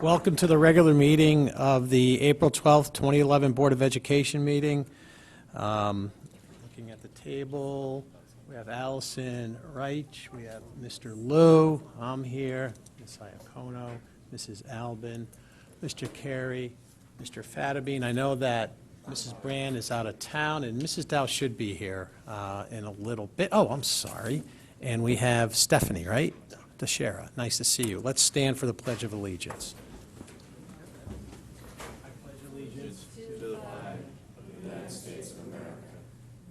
Welcome to the regular meeting of the April 12th, 2011 Board of Education meeting. Looking at the table, we have Allison Reich, we have Mr. Liu, I'm here, Ms. Iacono, Mrs. Albin, Mr. Carey, Mr. Fatabine. I know that Mrs. Brand is out of town, and Mrs. Dow should be here in a little bit. Oh, I'm sorry. And we have Stephanie, right? Teixeira. Nice to see you. Let's stand for the Pledge of Allegiance. I pledge allegiance to the flag of the United States of America,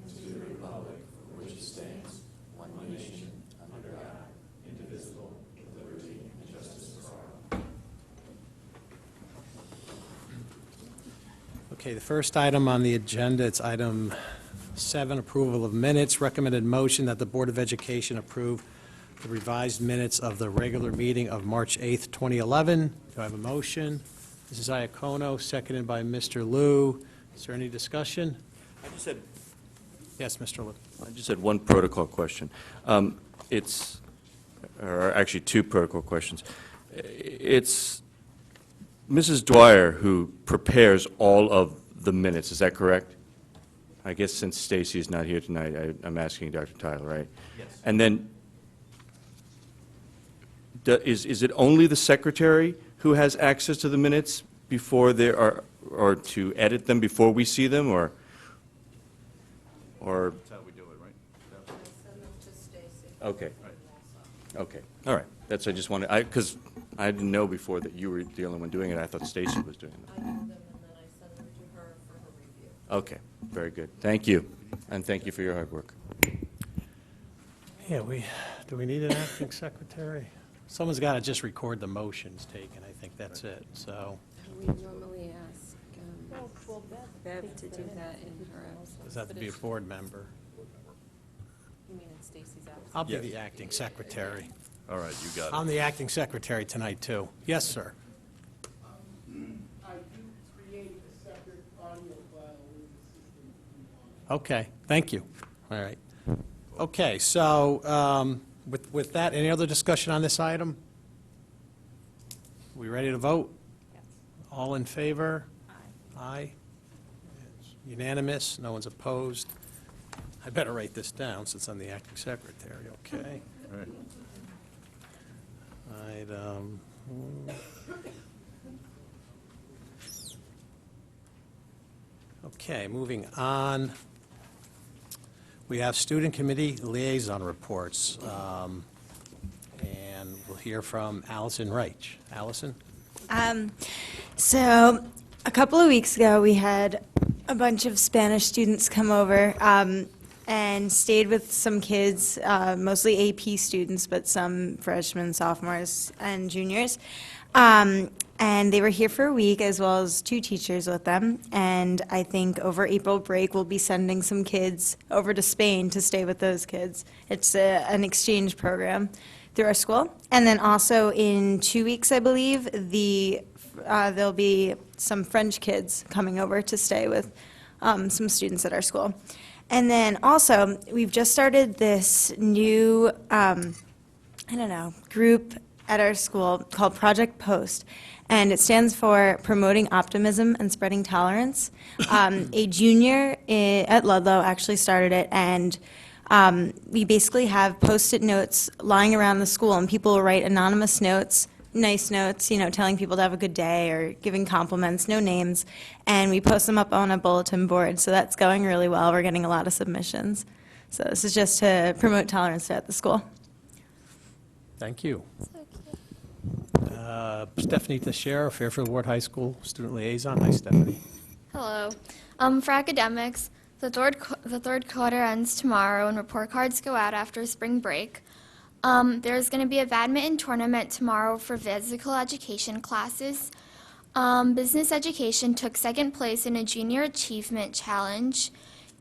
and to the republic for which it stands, one nation, under God, indivisible, with liberty and justice for all. Okay, the first item on the agenda, it's item 7, approval of minutes. Recommended motion that the Board of Education approve the revised minutes of the regular meeting of March 8th, 2011. Do I have a motion? Mrs. Iacono, seconded by Mr. Liu. Is there any discussion? Yes, Mr. Liu. I just had one protocol question. Or actually two protocol questions. It's Mrs. Dwyer who prepares all of the minutes, is that correct? I guess since Stacy is not here tonight, I'm asking Dr. Tyler, right? Yes. And then, is it only the secretary who has access to the minutes before they are, or to edit them before we see them, or? That's how we do it, right? I send them to Stacy. Okay. Okay, all right. That's, I just wanted, because I didn't know before that you were the only one doing it. I thought Stacy was doing I it. do them and then I send them to her for her review. Okay, very good. Thank you, and thank you for your hard work. Yeah, do we need an acting secretary? Someone's got to just record the motions taken. I think that's it, so. We normally ask Bev to do that in her absence. Does that have to be a board member? You mean in Stacy's absence? I'll be Yes. the acting secretary. All right, you got I'm it. the acting secretary tonight, too. Yes, sir. I do create a separate audio file with the system if you want. Okay, thank you. All right. Okay, so with that, any other discussion on this item? We ready to vote? Yes. All in favor? Aye. It's unanimous, no one's opposed. I better write this down since I'm the acting secretary, okay? All right. Item. Okay, moving on. We have student committee liaison reports, and we'll hear from Allison Reich. Allison? So a couple of weeks ago, we had a bunch of Spanish students come over and stayed with some kids, mostly AP students, but some freshmen, sophomores, and juniors. And they were here for a week, as well as 2 teachers with them. And I think over April break, we'll be sending some kids over to Spain to stay with those kids. It's an exchange program through our school. And then also in 2 weeks, I believe, there'll be some French kids coming over to stay with some students at our school. And then also, we've just started this new, group at our school called Project Post. And it stands for Promoting Optimism and Spreading Tolerance. A junior at Ludlow actually started it, and we basically have Post-it notes lying around the school, and people will write anonymous notes, nice notes, telling people to have a good day or giving compliments, no names, and we post them up on a bulletin board. So that's going really well. We're getting a lot of submissions. So this is just to promote tolerance at the school. Thank you. Stephanie Teixeira, Fairfield Ward High School Student Liaison. Hi, Stephanie. Hello. For academics, the third quarter ends tomorrow and report cards go out after spring break. There's going to be a badminton tournament tomorrow for physical education classes. Business education took second place in a junior achievement challenge,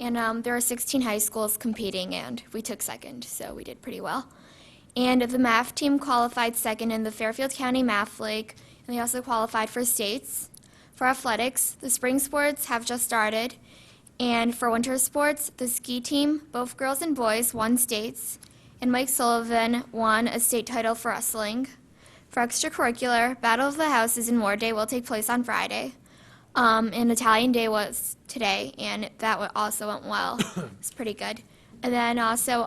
and there are 16 high schools competing, and we took second, so we did pretty well. And the math team qualified second in the Fairfield County Math League, and they also qualified for states. For athletics, the spring sports have just started, and for winter sports, the ski team, both girls and boys, won states, and Mike Sullivan won a state title for wrestling. For extracurricular, Battle of the Houses and War Day will take place on Friday. And Italian Day was today, and that also went well. It's pretty good. And then also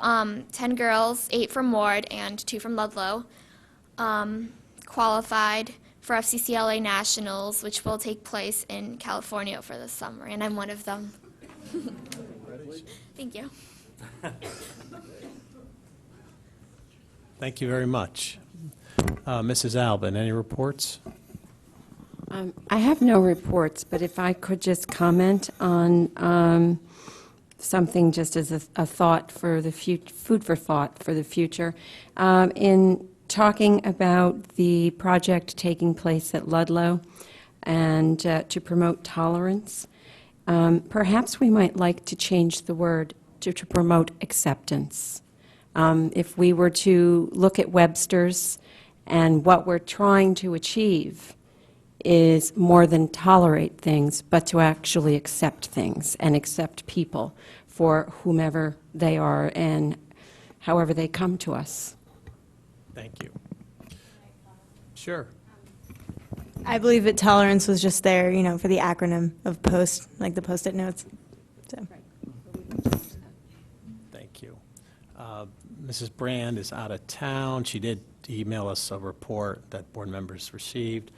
10 girls, 8 from Ward and 2 from Ludlow, qualified for FCCLA Nationals, which will take place in California for the summer, and I'm one of them. Thank you. Thank you very much. Mrs. Albin, any reports? I have no reports, but if I could just comment on something just as a thought for the food for thought for the future. In talking about the project taking place at Ludlow and to promote tolerance, perhaps we might like to change the word to promote acceptance. If we were to look at Webster's and what we're trying to achieve is more than tolerate things, but to actually accept things and accept people for whomever they are and however they come to us. Thank you. Sure. I believe that tolerance was just there, for the acronym of POST, like the Post-it notes. So. Thank you. Mrs. Brand is out of town. She did email us a report that board members received.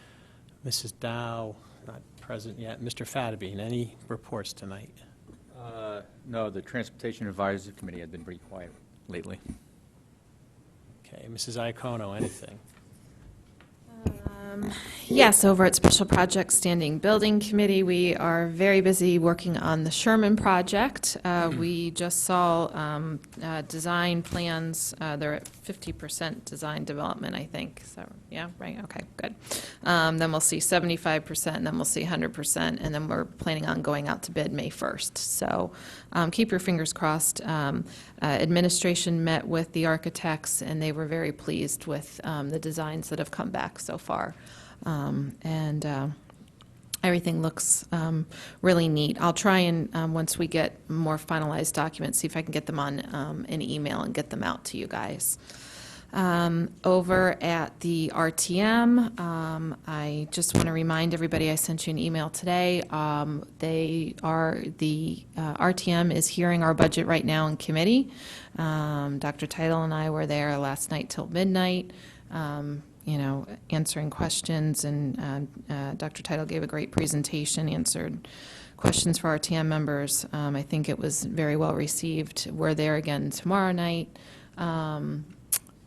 Mrs. Dow, not present yet. Mr. Fattabine, any reports tonight? No, the Transportation Advisory Committee had been pretty quiet lately. Okay, Mrs. Iacono, anything? Yes, over at Special Projects Standing Building Committee, we are very busy working on the Sherman project. We just saw design plans. They're at 50% design development, I think. So, yeah, right, okay, good. Then we'll see 75%, and then we'll see 100%, and then we're planning on going out to bid May 1st. So keep your fingers crossed. Administration met with the architects, and they were very pleased with the designs that have come back so far. Everything looks really neat. I'll try and, once we get more finalized documents, see if I can get them on an email and get them out to you guys. Over at the RTM, I just want to remind everybody I sent you an email today. The RTM is hearing our budget right now in committee. Dr. Title and I were there last night till midnight. Answering questions, and Dr. Title gave a great presentation, answered questions for RTM members. I think it was very well received. We're there again tomorrow night.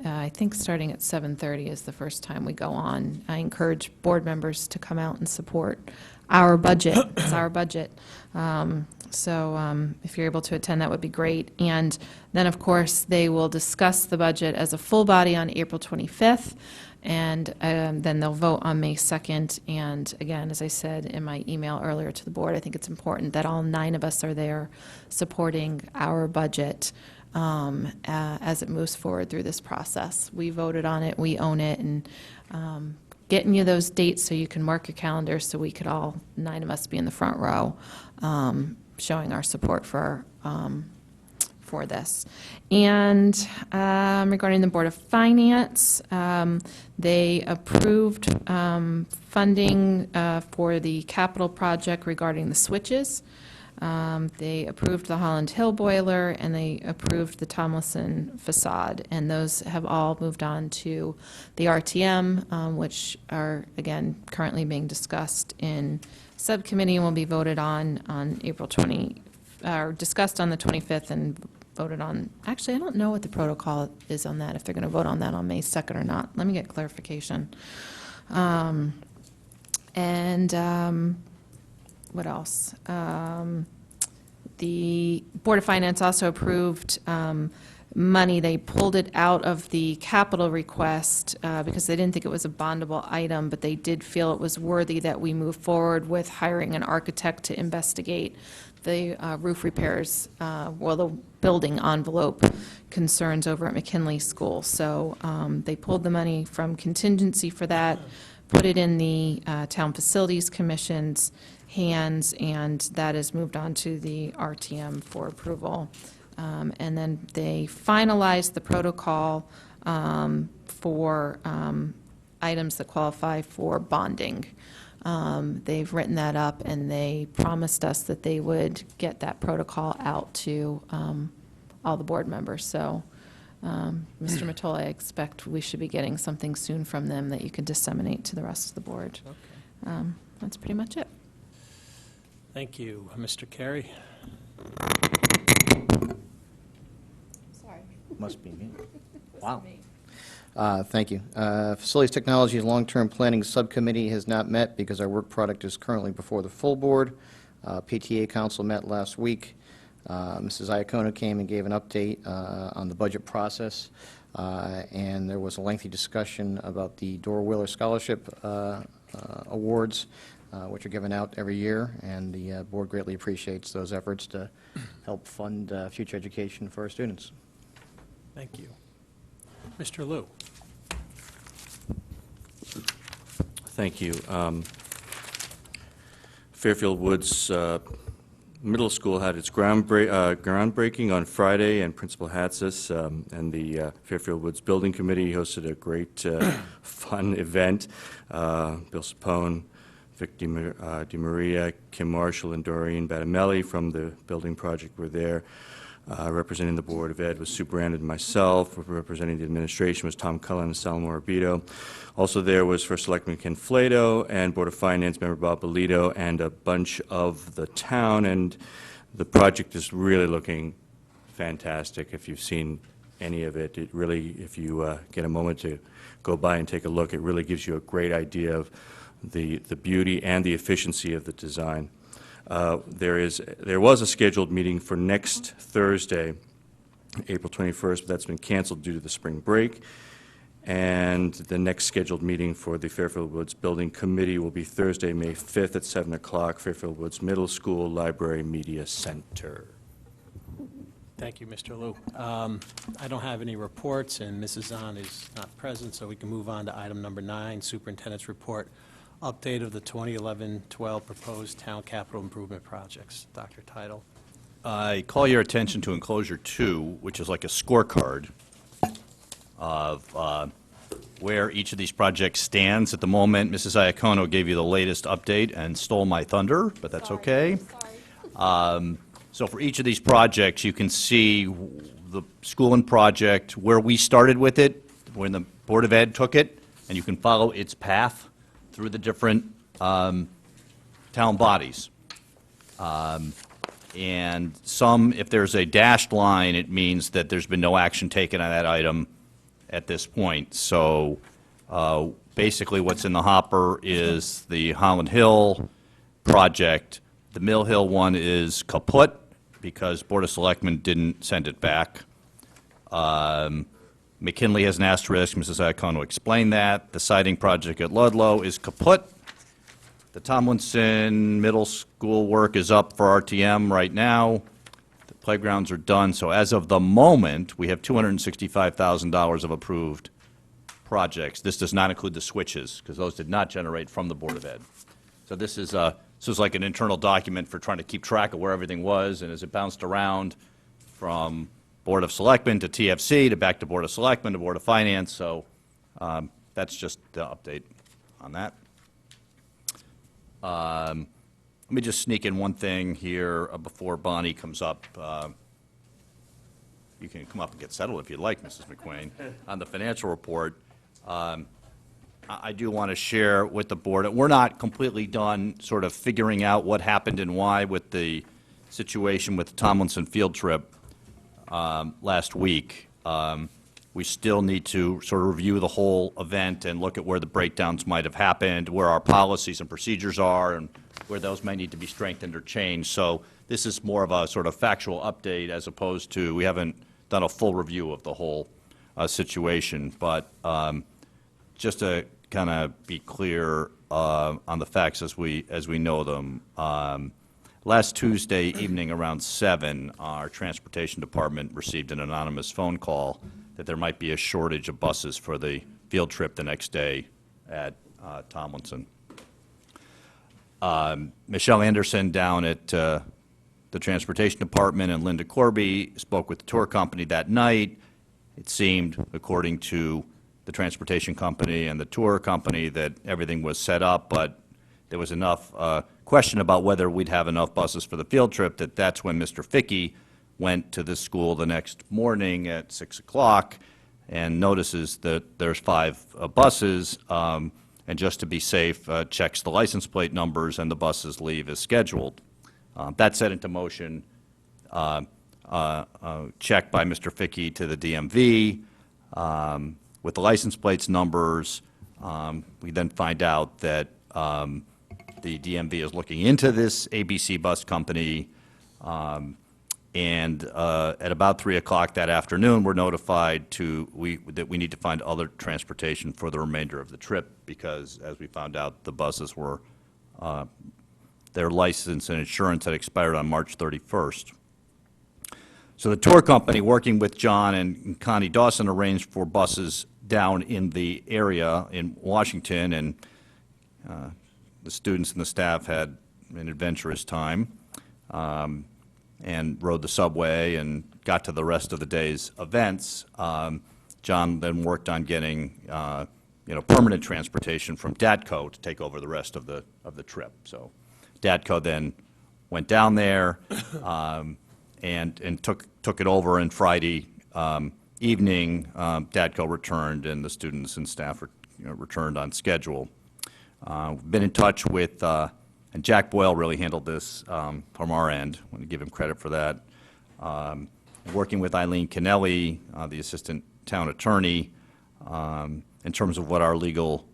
I think starting at 7:30 is the first time we go on. I encourage board members to come out and support our budget. It's our budget. So if you're able to attend, that would be great. And then, of course, they will discuss the budget as a full body on April 25th. And then they'll vote on May 2nd. And again, as I said in my email earlier to the board, I think it's important that all 9 of us are there supporting our budget as it moves forward through this process. We voted on it, we own it, and getting you those dates so you can mark your calendar so we could all, 9 of us, be in the front row showing our support for this. And regarding the Board of Finance, they approved funding for the capital project regarding the switches. They approved the Holland Hill boiler, and they approved the Tomlinson facade, and those have all moved on to the RTM, which are, again, currently being discussed in subcommittee and will be voted on April 20, or discussed on the 25th and voted on. Actually, I don't know what the protocol is on that, if they're going to vote on that on May 2nd or not. Let me get clarification. What else? The Board of Finance also approved money. They pulled it out of the capital request because they didn't think it was a bondable item, but they did feel it was worthy that we move forward with hiring an architect to investigate the roof repairs, the building envelope concerns over at McKinley School. So they pulled the money from contingency for that, put it in the Town Facilities Commission's hands, and that is moved on to the RTM for approval. And then they finalized the protocol for items that qualify for bonding. They've written that up, and they promised us that they would get that protocol out to all the board members. So, Mr. Matola, I expect we should be getting something soon from them that you can disseminate to the rest of the board. That's pretty much it. Thank you. Mr. Carey? Sorry. Must be me. Wow. Thank you. Facilities Technology Long-Term Planning Subcommittee has not met because our work product is currently before the full board. PTA Council met last week. Mrs. Iacono came and gave an update on the budget process, and there was a lengthy discussion about the Dora Wheeler Scholarship awards, which are given out every year, and the board greatly appreciates those efforts to help fund future education for our students. Thank you. Mr. Liu? Thank you. Fairfield Woods Middle School had its groundbreaking on Friday, and Principal Hatzis and the Fairfield Woods Building Committee hosted a great, fun event. Bill Sapone, Vic DiMaria, Kim Marshall, and Doreen Batamelli from the building project were there. Representing the Board of Ed was Sue Brandon and myself. Representing the administration was Tom Cullen and Sal Morabito. Also there was First Selectman Ken Flato and Board of Finance member Bob Bolito and a bunch of the town. And the project is really looking fantastic. If you've seen any of it, it really, if you get a moment to go by and take a look, it really gives you a great idea of the beauty and the efficiency of the design. There was a scheduled meeting for next Thursday, April 21st, but that's been canceled due to the spring break. And the next scheduled meeting for the Fairfield Woods Building Committee will be Thursday, May 5th at 7 o'clock, Fairfield Woods Middle School Library Media Center. Thank you, Mr. Liu. I don't have any reports, and Mrs. Zahn is not present, so we can move on to item number 9, Superintendent's Report, update of the 2011-12 proposed town capital improvement projects. Dr. Title. I call your attention to enclosure 2, which is like a scorecard of where each of these projects stands at the moment. Mrs. Iacono gave you the latest update and stole my thunder, but that's okay. So for each of these projects, you can see the school and project, where we started with it, when the Board of Ed took it, and you can follow its path through the different town bodies. And some, if there's a dashed line, it means that there's been no action taken on that item at this point. So basically what's in the hopper is the Holland Hill project. The Mill Hill one is kaput because Board of Selectmen didn't send it back. McKinley has an asterisk. Mrs. Iacono explained that. The siding project at Ludlow is kaput. The Tomlinson Middle School work is up for RTM right now. The playgrounds are done. So as of the moment, we have $265,000 of approved projects. This does not include the switches, because those did not generate from the Board of Ed. So this is like an internal document for trying to keep track of where everything was, and as it bounced around from Board of Selectmen to TFC to back to Board of Selectmen to Board of Finance. So that's just the update on that. Let me just sneak in one thing here before Bonnie comes up. You can come up and get settled if you'd like, Mrs. McQueen, on the financial report. I do want to share with the board, we're not completely done sort of figuring out what happened and why with the situation with the Tomlinson field trip last week. We still need to sort of review the whole event and look at where the breakdowns might have happened, where our policies and procedures are, and where those may need to be strengthened or changed. So this is more of a sort of factual update as opposed to, we haven't done a full review of the whole situation. But just to kind of be clear on the facts as we know them, last Tuesday evening around 7, our transportation department received an anonymous phone call that there might be a shortage of buses for the field trip the next day at Tomlinson. Michelle Anderson down at the transportation department and Linda Corby spoke with the tour company that night. It seemed, according to the transportation company and the tour company that everything was set up, but there was enough question about whether we'd have enough buses for the field trip that's when Mr. Fickey went to the school the next morning at 6 o'clock and notices that there's 5 buses, and just to be safe, checks the license plate numbers and the buses leave as scheduled. That set into motion check by Mr. Fickey to the DMV with the license plates numbers. We then find out that the DMV is looking into this ABC bus company, and at about 3 o'clock that afternoon, we're notified that we need to find other transportation for the remainder of the trip because, as we found out, the buses were, their license and insurance had expired on March 31st. So the tour company, working with John and Connie Dawson, arranged for buses down in the area in Washington, and the students and the staff had an adventurous time and rode the subway and got to the rest of the day's events. John then worked on getting permanent transportation from DATCO to take over the rest of the trip. So DATCO then went down there and took it over, and Friday evening, DATCO returned, and the students and staff returned on schedule. We've been in touch with, and Jack Boyle really handled this from our end. I want to give him credit for that. Working with Eileen Kennelly, the assistant town attorney, in terms of what our legal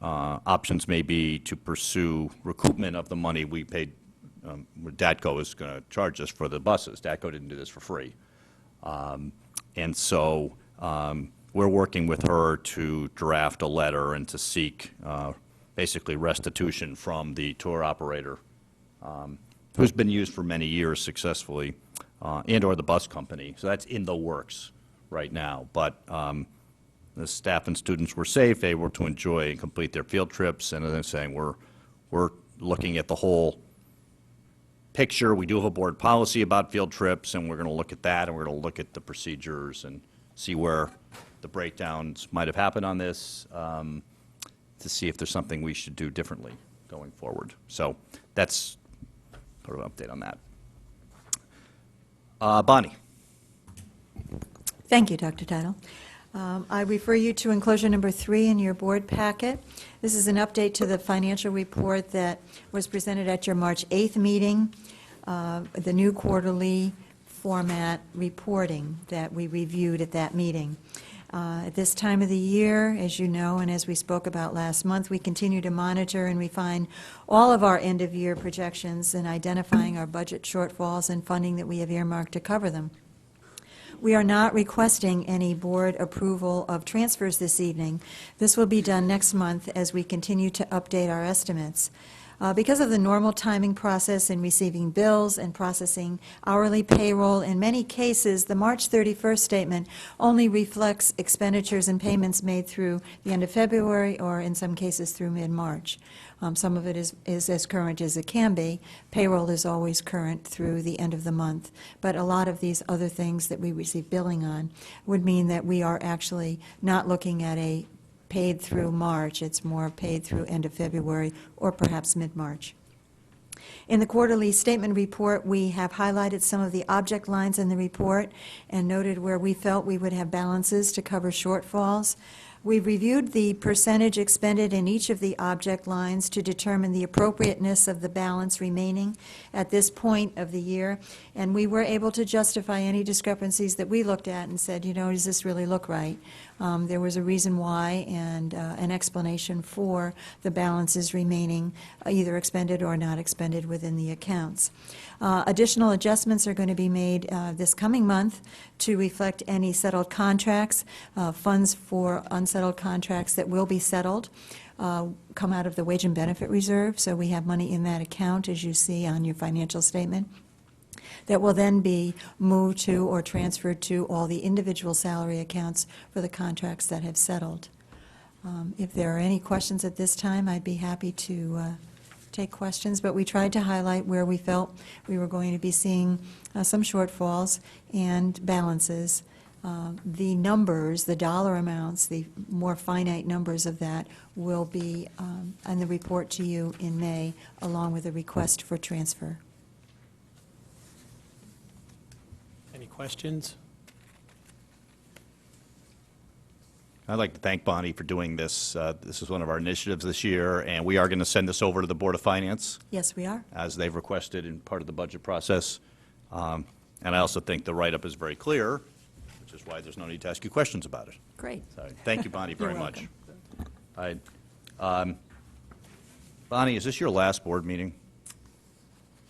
options may be to pursue recoupment of the money we paid. DATCO is going to charge us for the buses. DATCO didn't do this for free. And so we're working with her to draft a letter and to seek basically restitution from the tour operator, who's been used for many years successfully, and or the bus company. So that's in the works right now. But the staff and students were safe, able to enjoy and complete their field trips. And as I'm saying, we're looking at the whole picture. We do have a board policy about field trips, and we're going to look at that, and we're going to look at the procedures and see where the breakdowns might have happened on this, to see if there's something we should do differently going forward. So that's sort of an update on that. Bonnie. Thank you, Dr. Title. I refer you to enclosure number 3 in your board packet. This is an update to the financial report that was presented at your March 8th meeting, the new quarterly format reporting that we reviewed at that meeting. At this time of the year, as you know, and as we spoke about last month, we continue to monitor and refine all of our end-of-year projections and identifying our budget shortfalls and funding that we have earmarked to cover them. We are not requesting any board approval of transfers this evening. This will be done next month as we continue to update our estimates. Because of the normal timing process in receiving bills and processing hourly payroll, in many cases, the March 31st statement only reflects expenditures and payments made through the end of February or in some cases through mid-March. Some of it is as current as it can be. Payroll is always current through the end of the month. But a lot of these other things that we receive billing on would mean that we are actually not looking at a paid through March. It's more paid through end of February or perhaps mid-March. In the quarterly statement report, we have highlighted some of the object lines in the report and noted where we felt we would have balances to cover shortfalls. We've reviewed the percentage expended in each of the object lines to determine the appropriateness of the balance remaining at this point of the year, and we were able to justify any discrepancies that we looked at and said, does this really look right? There was a reason why and an explanation for the balances remaining, either expended or not expended within the accounts. Additional adjustments are going to be made this coming month to reflect any settled contracts. Funds for unsettled contracts that will be settled come out of the wage and benefit reserve, so we have money in that account, as you see on your financial statement, that will then be moved to or transferred to all the individual salary accounts for the contracts that have settled. If there are any questions at this time, I'd be happy to take questions, but we tried to highlight where we felt we were going to be seeing some shortfalls and balances The numbers, the dollar amounts, the more finite numbers of that will be on the report to you in May, along with a request for transfer. Any questions? I'd like to thank Bonnie for doing this. This is one of our initiatives this year, and we are going to send this over to the Board of Finance, Yes, we are. as they've requested in part of the budget process. And I also think the write-up is very clear, which is why there's no need to ask you questions about it. Great. So, thank you, Bonnie, very You're much. welcome. All right. Bonnie, is this your last board meeting?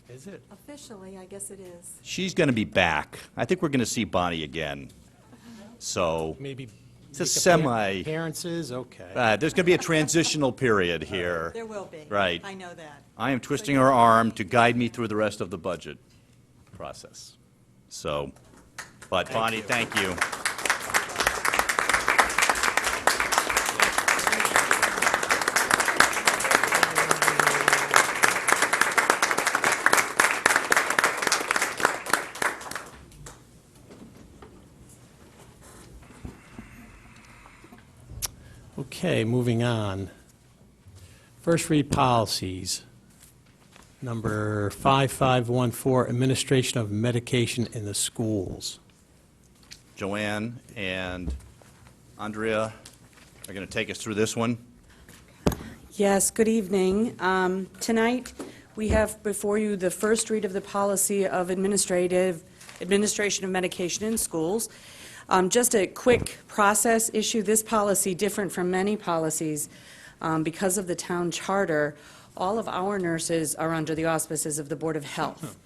Is it? Officially, I guess it is. She's going to be back. I think we're going to see Bonnie again. So Maybe it's a make semi, appearances, okay. there's going to be a transitional period here. There will be. Right. I know that. I am twisting her arm to guide me through the rest of the budget process. So, but Bonnie, thank you. Okay, moving on. First read policies. Number 5514, administration of medication in the schools. Joanne and Andrea are going to take us through this one. Yes, good evening. Tonight, we have before you the first read of the policy of administration of medication in schools. Just a quick process issue. This policy, different from many policies, because of the town charter, all of our nurses are under the auspices of the Board of Health.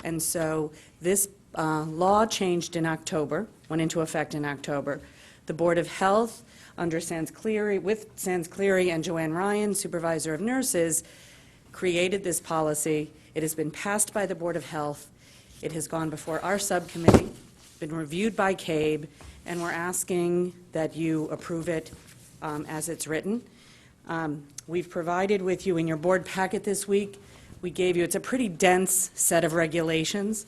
And so this law changed in October, went into effect in October. The Board of Health, under Sans Cleary, with Sans Cleary and Joanne Ryan, Supervisor of Nurses, created this policy. It has been passed by the Board of Health. It has gone before our subcommittee, been reviewed by CABE, and we're asking that you approve it as it's written. We've provided with you in your board packet this week, we gave you, it's a pretty dense set of regulations,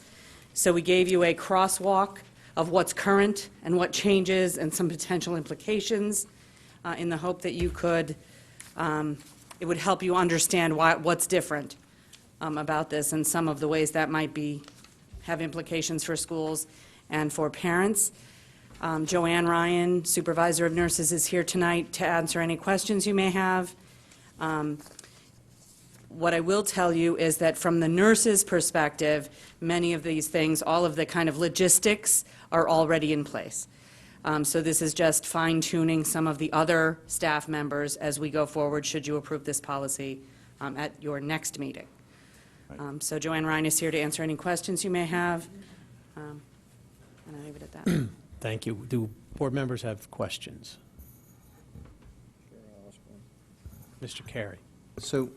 so we gave you a crosswalk of what's current and what changes and some potential implications in the hope that you could, it would help you understand what's different about this and some of the ways that might have implications for schools and for parents. Joanne Ryan, Supervisor of Nurses, is here tonight to answer any questions you may have. What I will tell you is that from the nurses' perspective, many of these things, all of the kind of logistics are already in place. So this is just fine-tuning some of the other staff members as we go forward, should you approve this policy at your next meeting. So Joanne Ryan is here to answer any questions you may have. And I'll leave it at that. Thank you. Do board members have questions? Mr. Carey. So,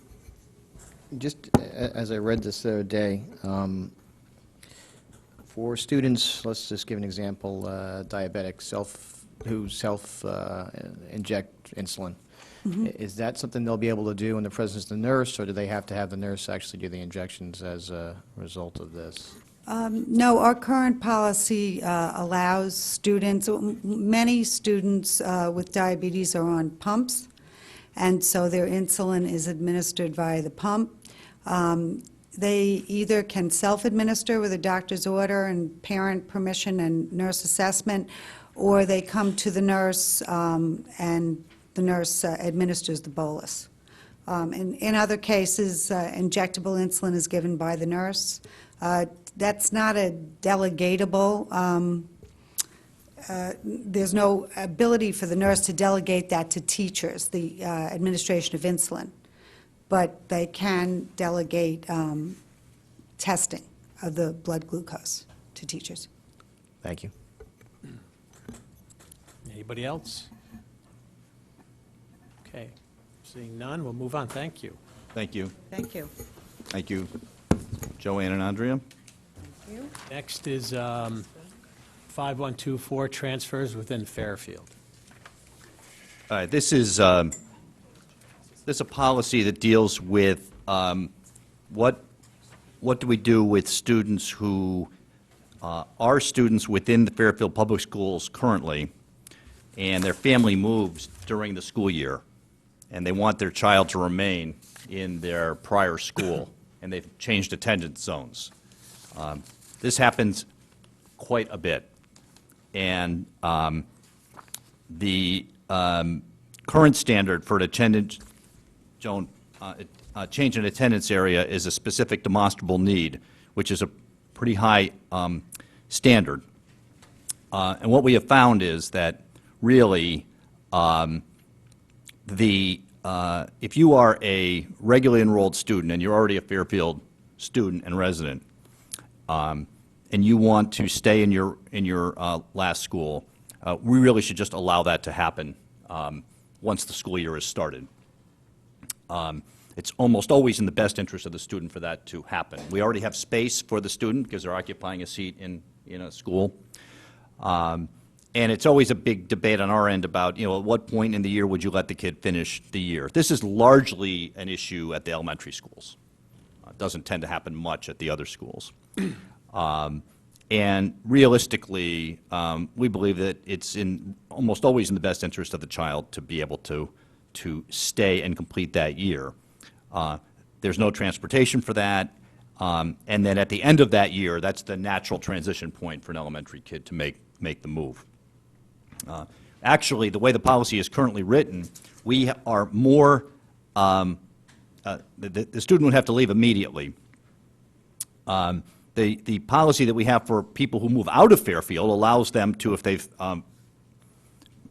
just as I read this the other day, for students, let's just give an example, diabetics, who self-inject insulin, is that something they'll be able to do in the presence of the nurse, or do they have to have the nurse actually do the injections as a result of this? No, our current policy allows students, many students with diabetes are on pumps, and so their insulin is administered via the pump. They either can self-administer with a doctor's order and parent permission and nurse assessment, or they come to the nurse and the nurse administers the bolus. In other cases, injectable insulin is given by the nurse. That's not a delegatable, there's no ability for the nurse to delegate that to teachers, the administration of insulin. But they can delegate testing of the blood glucose to teachers. Thank you. Anybody else? Okay. Seeing none, we'll move on. Thank you. Thank you. Thank you. Thank you, Joanne and Andrea. Next is 5124, transfers within Fairfield. All right, this is a policy that deals with what do we do with students who are students within the Fairfield Public Schools currently, and their family moves during the school year, and they want their child to remain in their prior school, and they've changed attendance zones. This happens quite a bit, and the current standard for an attendance zone, change in attendance area is a specific demonstrable need, which is a pretty high standard. And what we have found is that really, if you are a regularly enrolled student and you're already a Fairfield student and resident, and you want to stay in your last school, we really should just allow that to happen once the school year is started. It's almost always in the best interest of the student for that to happen. We already have space for the student because they're occupying a seat in a school. And it's always a big debate on our end about, at what point in the year would you let the kid finish the year? This is largely an issue at the elementary schools. It doesn't tend to happen much at the other schools. And realistically, we believe that it's almost always in the best interest of the child to be able to stay and complete that year. There's no transportation for that. And then at the end of that year, that's the natural transition point for an elementary kid to make the move. Actually, the way the policy is currently written, we are more, the student would have to leave immediately. The policy that we have for people who move out of Fairfield allows them to, if they've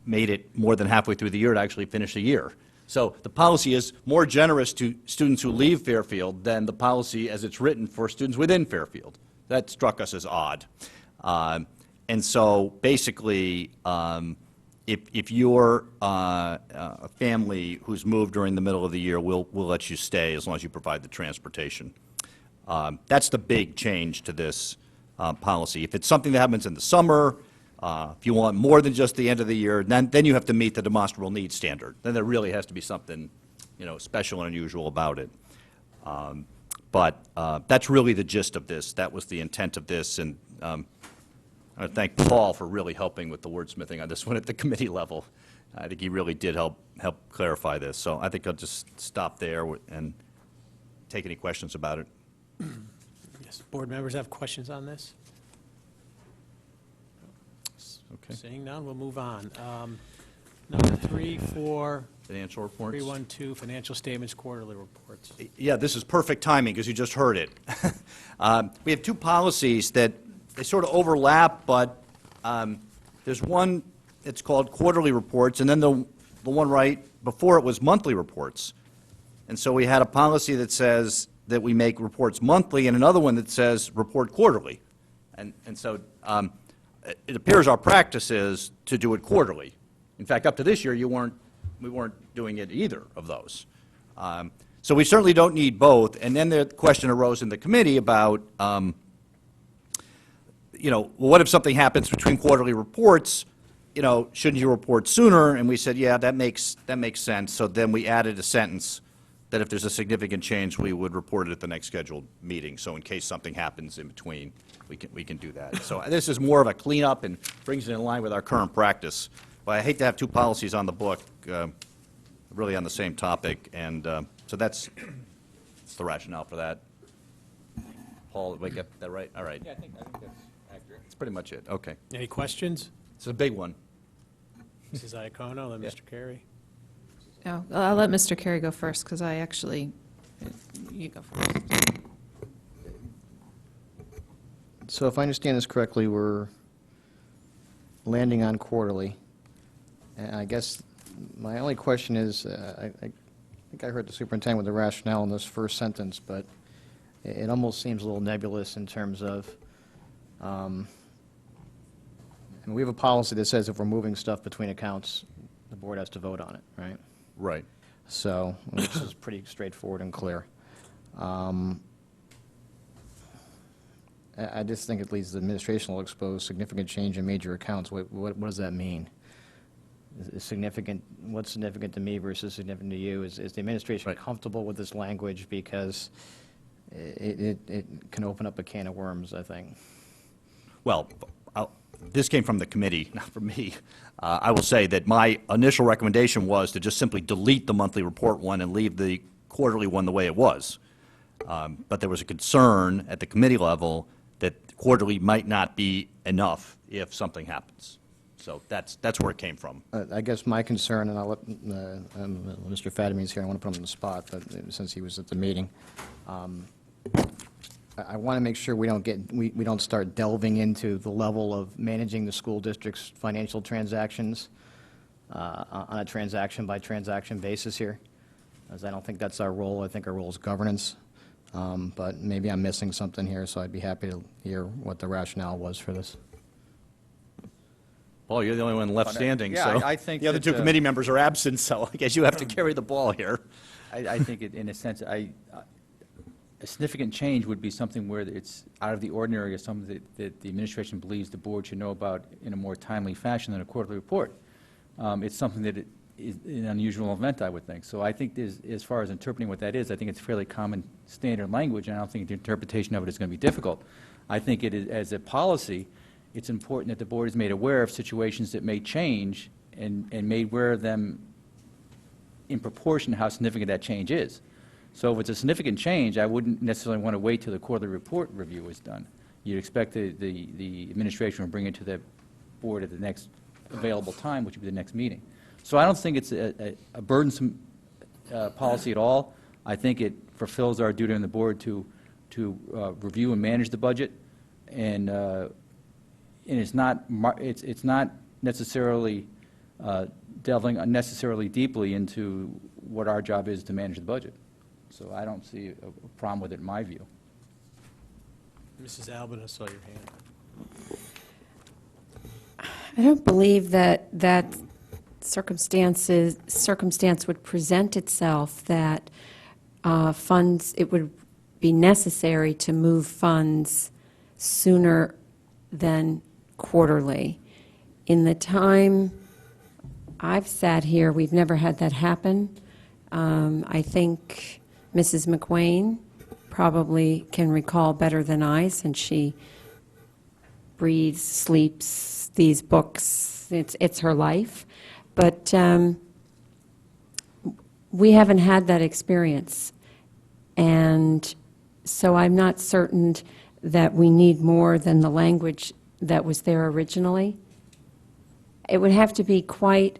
made it more than halfway through the year, to actually finish the year. So the policy is more generous to students who leave Fairfield than the policy as it's written for students within Fairfield. That struck us as odd. And so basically, if you're a family who's moved during the middle of the year, we'll let you stay as long as you provide the transportation. That's the big change to this policy. If it's something that happens in the summer, if you want more than just the end of the year, then you have to meet the demonstrable needs standard. Then there really has to be something, special and unusual about it. But that's really the gist of this. That was the intent of this, and I thank Paul for really helping with the wordsmithing on this one at the committee level. I think he really did help clarify this. So I think I'll just stop there and take any questions about it. Yes, board members have questions on this? Okay. Seeing none, we'll move on. Number 3, 4, Financial reports. 312, financial statements, quarterly reports. Yeah, this is perfect timing because you just heard it. We have two policies that they sort of overlap, but there's one that's called quarterly reports, and then the one right before it was monthly reports. And so we had a policy that says that we make reports monthly and another one that says report quarterly. And so it appears our practice is to do it quarterly. In fact, up to this year, we weren't doing it either of those. So we certainly don't need both. And then the question arose in the committee about, well, what if something happens between quarterly reports? Shouldn't you report sooner? And we said, yeah, that makes sense. So then we added a sentence that if there's a significant change, we would report it at the next scheduled meeting. So in case something happens in between, we can do that. So this is more of a cleanup and brings it in line with our current practice. But I hate to have two policies on the book, really on the same topic, and so that's the rationale for that. Paul, did we get that right? All right. Yeah, I think that's accurate. That's pretty much it. Okay. Any questions? It's a big one. Mrs. Iacono, then Mr. Carey. Oh, I'll let Mr. Carey go first, because you go first. So if I understand this correctly, we're landing on quarterly. And I guess my only question is, I think I heard the superintendent with the rationale in this first sentence, but it almost seems a little nebulous in terms of, we have a policy that says if we're moving stuff between accounts, the board has to vote on it, right? Right. So, which is pretty straightforward and clear. I just think it leads the administration will expose significant change in major accounts. What does that mean? Is significant, what's significant to me versus significant to you? Is the administration comfortable with this language? Because it can open up a can of worms, I think. Well, this came from the committee, not from me. I will say that my initial recommendation was to just simply delete the monthly report one and leave the quarterly one the way it was. But there was a concern at the committee level that quarterly might not be enough if something happens. So that's where it came from. I guess my concern, and I'll let Mr. Fadime's here, I want to put him on the spot, but since he was at the meeting, I want to make sure we don't start delving into the level of managing the school district's financial transactions on a transaction-by-transaction basis here, as I don't think that's our role. I think our role is governance. But maybe I'm missing something here, so I'd be happy to hear what the rationale was for this. Paul, you're the only one left standing, Yeah, so I think the other that, two committee members are absent, so I guess you have to carry the ball here. I think in a sense, a significant change would be something where it's out of the ordinary or something that the administration believes the board should know about in a more timely fashion than a quarterly report. It's something that is an unusual event, I would think. So I think as far as interpreting what that is, I think it's fairly common standard language, and I don't think the interpretation of it is going to be difficult. I think it is, as a policy, it's important that the board is made aware of situations that may change and made aware of them in proportion to how significant that change is. So if it's a significant change, I wouldn't necessarily want to wait till the quarterly report review is done. You'd expect the administration will bring it to the board at the next available time, which would be the next meeting. So I don't think it's a burdensome policy at all. I think it fulfills our duty on the board to review and manage the budget, and it's not necessarily delving unnecessarily deeply into what our job is to manage the budget. So I don't see a problem with it in my view. Mrs. Albin, I saw your hand. I don't believe that circumstance would present itself that funds, it would be necessary to move funds sooner than quarterly. In the time I've sat here, we've never had that happen. I think Mrs. McWane probably can recall better than I, since she breathes, sleeps these books. It's her life. But we haven't had that experience. And so I'm not certain that we need more than the language that was there originally. It would have to be quite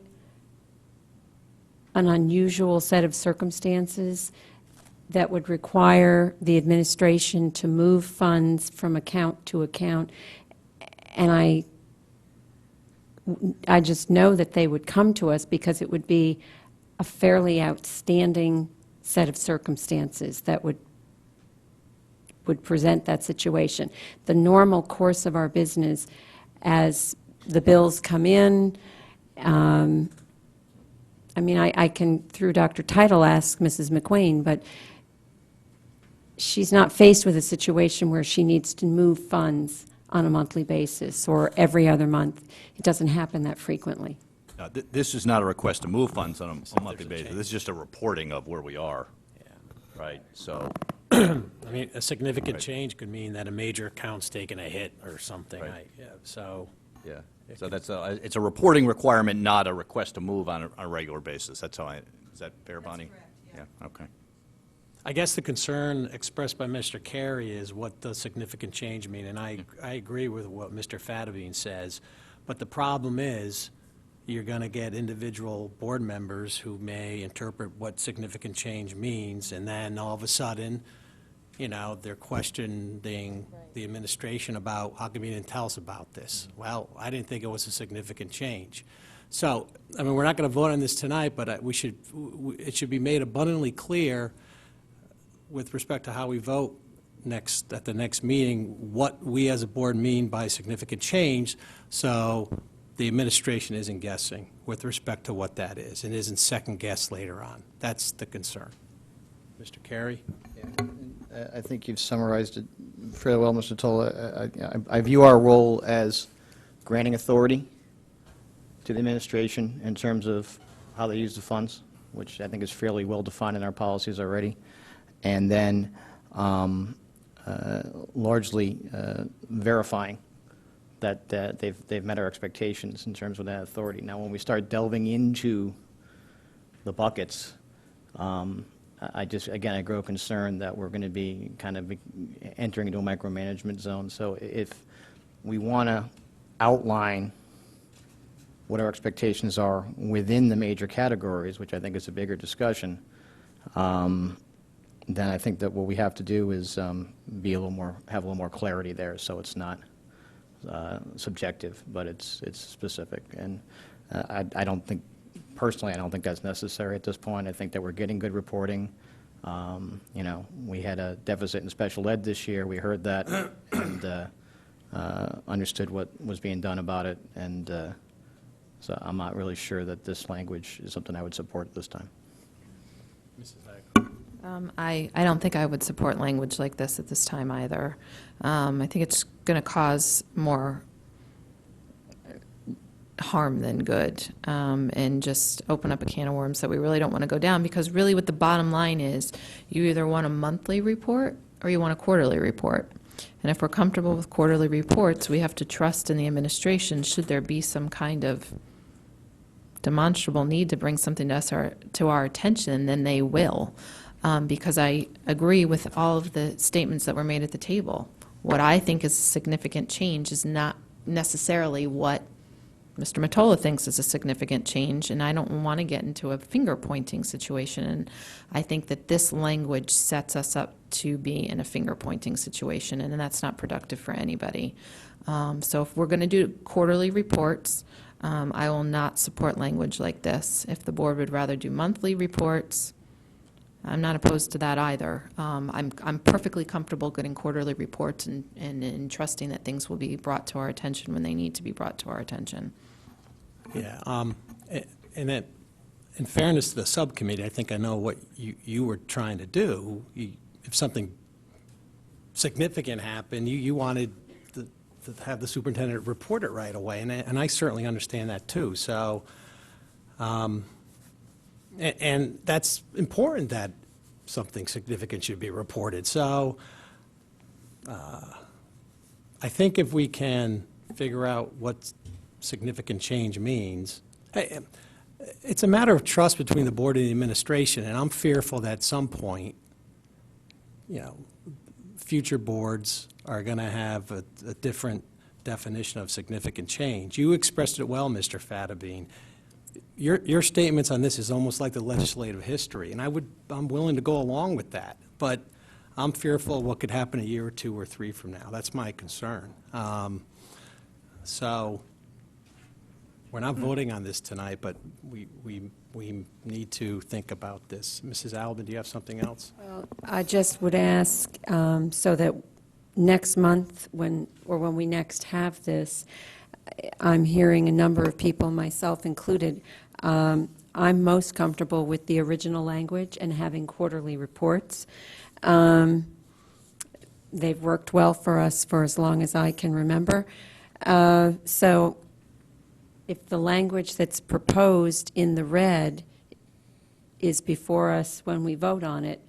an unusual set of circumstances that would require the administration to move funds from account to account. And I just know that they would come to us because it would be a fairly outstanding set of circumstances that would present that situation. The normal course of our business, as the bills come in, I mean, I can, through Dr. Title, ask Mrs. McWane, but she's not faced with a situation where she needs to move funds on a monthly basis or every other month. It doesn't happen that frequently. This is not a request to move funds on a monthly basis. This is just a reporting of where we are. Right, so. I mean, a significant change could mean that a major account's taken a hit or something. Right. So. Yeah, so it's a reporting requirement, not a request to move on a regular basis. That's how is that fair, Bonnie? That's correct, yeah. Okay. I guess the concern expressed by Mr. Carey is what does significant change mean? And I agree with what Mr. Fadabine says, but the problem is you're going to get individual board members who may interpret what significant change means, and then all of a sudden, you know, they're questioning the administration about, how come you didn't tell us about this? Well, I didn't think it was a significant change. So, I mean, we're not going to vote on this tonight, but it should be made abundantly clear with respect to how we vote at the next meeting, what we as a board mean by significant change, so the administration isn't guessing with respect to what that is, and isn't second-guessed later on. That's the concern. Mr. Carey? Yeah, I think you've summarized it fairly well, Mr. Tola. I view our role as granting authority to the administration in terms of how they use the funds, which I think is fairly well defined in our policies already, and then largely verifying that they've met our expectations in terms of that authority. Now, when we start delving into the buckets, I grow concerned that we're going to be kind of entering into a micromanagement zone. So if we want to outline what our expectations are within the major categories, which I think is a bigger discussion, then I think that what we have to do is have a little more clarity there, so it's not subjective, but it's specific. And I don't think, personally, I don't think that's necessary at this point. I think that we're getting good reporting. You know, we had a deficit in special ed this year. We heard that and understood what was being done about it. And so I'm not really sure that this language is something I would support at this time. Mrs. Iacono. I don't think I would support language like this at this time either. I think it's going to cause more harm than good, and just open up a can of worms that we really don't want to go down, because really what the bottom line is, you either want a monthly report or you want a quarterly report. And if we're comfortable with quarterly reports, we have to trust in the administration, should there be some kind of demonstrable need to bring something to our attention, then they will. Because I agree with all of the statements that were made at the table. What I think is a significant change is not necessarily what Mr. Mottola thinks is a significant change, and I don't want to get into a finger-pointing situation. And I think that this language sets us up to be in a finger-pointing situation, and that's not productive for anybody. So if we're going to do quarterly reports, I will not support language like this. If the board would rather do monthly reports, I'm not opposed to that either. I'm perfectly comfortable getting quarterly reports and trusting that things will be brought to our attention when they need to be brought to our attention. Yeah, and in fairness to the subcommittee, I think I know what you were trying to do. If something significant happened, you wanted to have the superintendent report it right away, and I certainly understand that too. So, and that's important that something significant should be reported. So I think if we can figure out what significant change means, it's a matter of trust between the board and the administration, and I'm fearful that at some point, you know, future boards are going to have a different definition of significant change. You expressed it well, Mr. Fatabeen. Your statements on this is almost like the legislative history, and I'm willing to go along with that, but I'm fearful of what could happen a year or two or three from now. That's my concern. So we're not voting on this tonight, but we need to think about this. Mrs. Albin, do you have something else? Well, I just would ask, so that next month, when we next have this, I'm hearing a number of people, myself included, I'm most comfortable with the original language and having quarterly reports. They've worked well for us for as long as I can remember. So if the language that's proposed in the red is before us when we vote on it,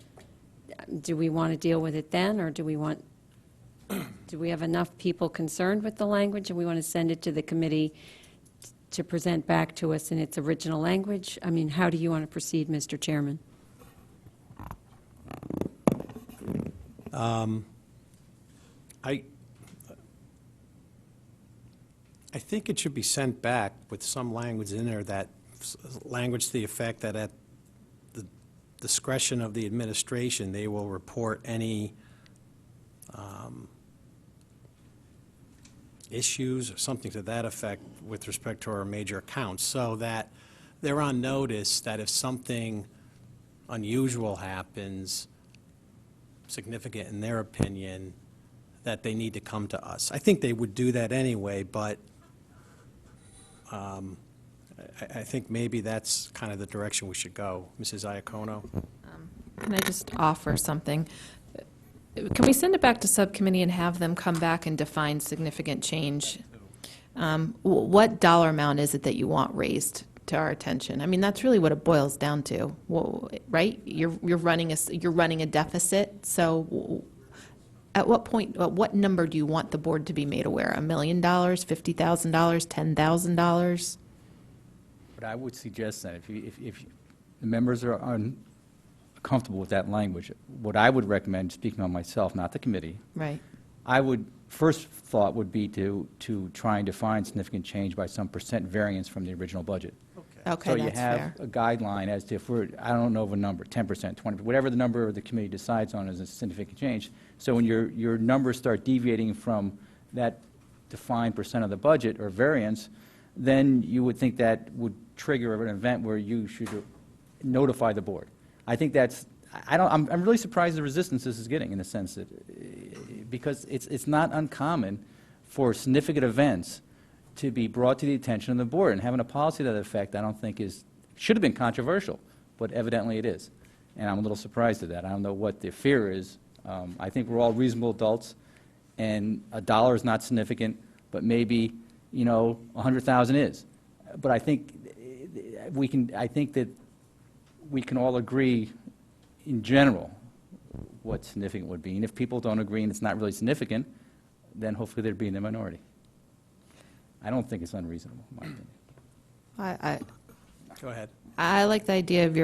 do we want to deal with it then, or do we have enough people concerned with the language and we want to send it to the committee to present back to us in its original language? I mean, how do you want to proceed, Mr. Chairman? I think it should be sent back with some language in there, that language to the effect that at the discretion of the administration, they will report any issues or something to that effect with respect to our major accounts, so that they're on notice that if something unusual happens, significant in their opinion, that they need to come to us. I think they would do that anyway, but I think maybe that's kind of the direction we should go. Mrs. Iacono? Can I just offer something? Can we send it back to subcommittee and have them come back and define significant change? What dollar amount is it that you want raised to our attention? I mean, that's really what it boils down to, right? You're running a deficit, so At what point, what number do you want the board to be made aware? $1 million, $50,000, $10,000? But I would suggest that if the members are uncomfortable with that language, what I would recommend, speaking on myself, not the committee, Right. first thought would be to try and define significant change by some % variance from the original budget. Okay, So you that's have fair. a guideline as to if I don't know of a number, 10%, 20%, whatever the number the committee decides on is a significant change. So when your numbers start deviating from that defined % of the budget or variance, then you would think that would trigger an event where you should notify the board. I think that's, I'm really surprised the resistance this is getting, in the sense that, because it's not uncommon for significant events to be brought to the attention of the board, and having a policy to that effect, I don't think should have been controversial, but evidently it is. And I'm a little surprised at that. I don't know what the fear is. I think we're all reasonable adults, and $1 is not significant, but maybe, 100,000 is. But I think that we can all agree in general what significant would be. And if people don't agree and it's not really significant, then hopefully they'd be in the minority. I don't think it's unreasonable, in my opinion. Go ahead. I like the idea of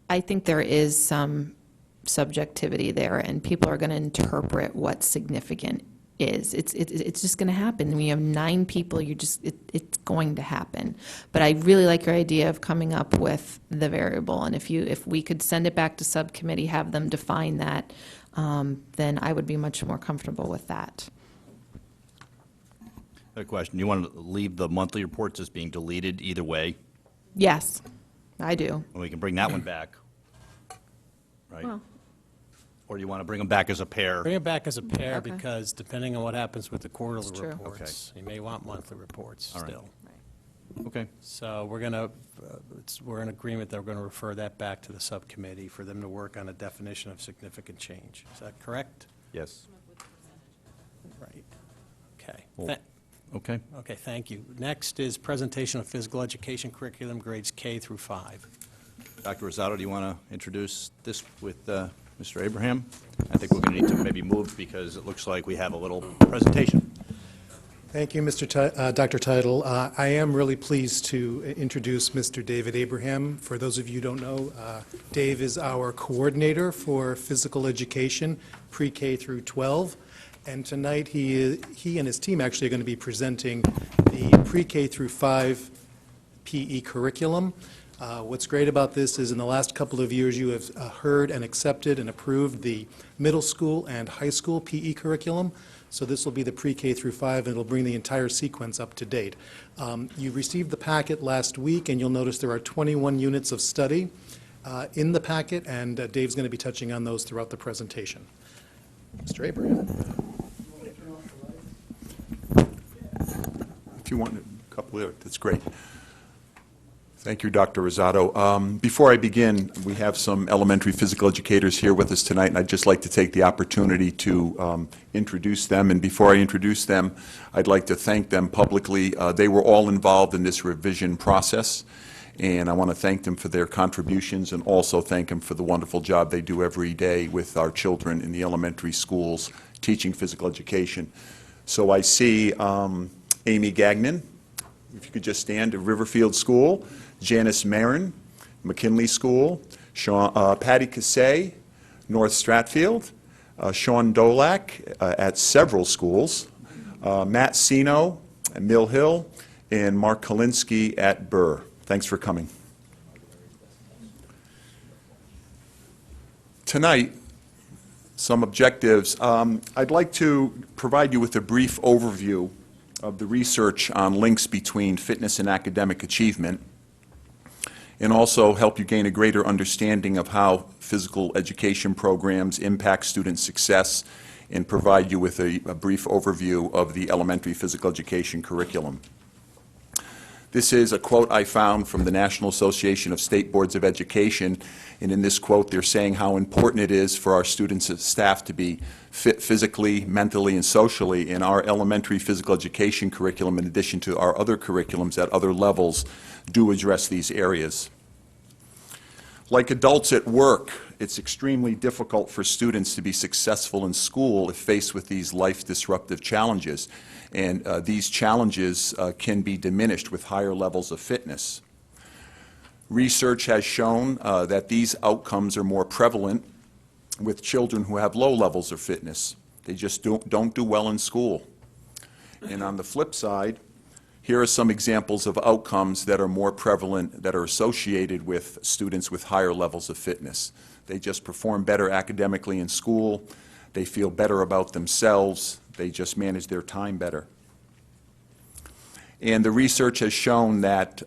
I think there is some subjectivity there, and people are going to interpret what significant is. It's just going to happen. When you have 9 people, it's going to happen. But I really like your idea of coming up with the variable, and if we could send it back to subcommittee, have them define that, then I would be much more comfortable with that. A question, you want to leave the monthly reports as being deleted either way? Yes, I do. And we can bring that one back, right? Well. Or do you want to bring them back as a pair? Bring it back as a pair, Okay. because depending on what happens with the quarterly That's true. reports, you may want monthly reports All right. still. Okay. So we're in agreement that we're going to refer that back to the subcommittee for them to work on a definition of significant change. Is that correct? Yes. Right. Okay. Well, okay. Okay, thank you. Next is presentation of physical education curriculum, grades K through 5. Dr. Rosado, do you want to introduce this with Mr. Abraham? I think we're going to need to maybe move because it looks like we have a little presentation. Thank you, Dr. Title. I am really pleased to introduce Mr. David Abraham. For those of you who don't know, Dave is our coordinator for physical education, pre-K through 12. And tonight he and his team actually are going to be presenting the pre-K through 5 PE curriculum. What's great about this is in the last couple of years you have heard and accepted and approved the middle school and high school PE curriculum. So this will be the pre-K through 5, and it'll bring the entire sequence up to date. You received the packet last week, and you'll notice there are 21 units of study in the packet, and Dave's going to be touching on those throughout the presentation. Mr. Abraham. If you want a couple of, that's great. Thank you, Dr. Rosado. Before I begin, we have some elementary physical educators here with us tonight, and I'd just like to take the opportunity to introduce them. And before I introduce them, I'd like to thank them publicly. They were all involved in this revision process, and I want to thank them for their contributions and also thank them for the wonderful job they do every day with our children in the elementary schools teaching physical education. So I see Amy Gagnon, if you could just stand, at Riverfield School, Janice Marin, McKinley School, Patty Cassay, North Stratfield, Sean Dolak at several schools, Matt Sino at Mill Hill, and Mark Kalinsky at Burr. Thanks for coming. Tonight, some objectives. I'd like to provide you with a brief overview of the research on links between fitness and academic achievement, and also help you gain a greater understanding of how physical education programs impact student success, and provide you with a brief overview of the elementary physical education curriculum. This is a quote I found from the National Association of State Boards of Education, and in this quote they're saying how important it is for our students and staff to be fit physically, mentally, and socially, and our elementary physical education curriculum, in addition to our other curriculums at other levels, do address these areas. Like adults at work, it's extremely difficult for students to be successful in school if faced with these life-disruptive challenges. And these challenges can be diminished with higher levels of fitness. Research has shown that these outcomes are more prevalent with children who have low levels of fitness. They just don't do well in school. And on the flip side, here are some examples of outcomes that are more prevalent, that are associated with students with higher levels of fitness. They just perform better academically in school. They feel better about themselves. They just manage their time better. And the research has shown that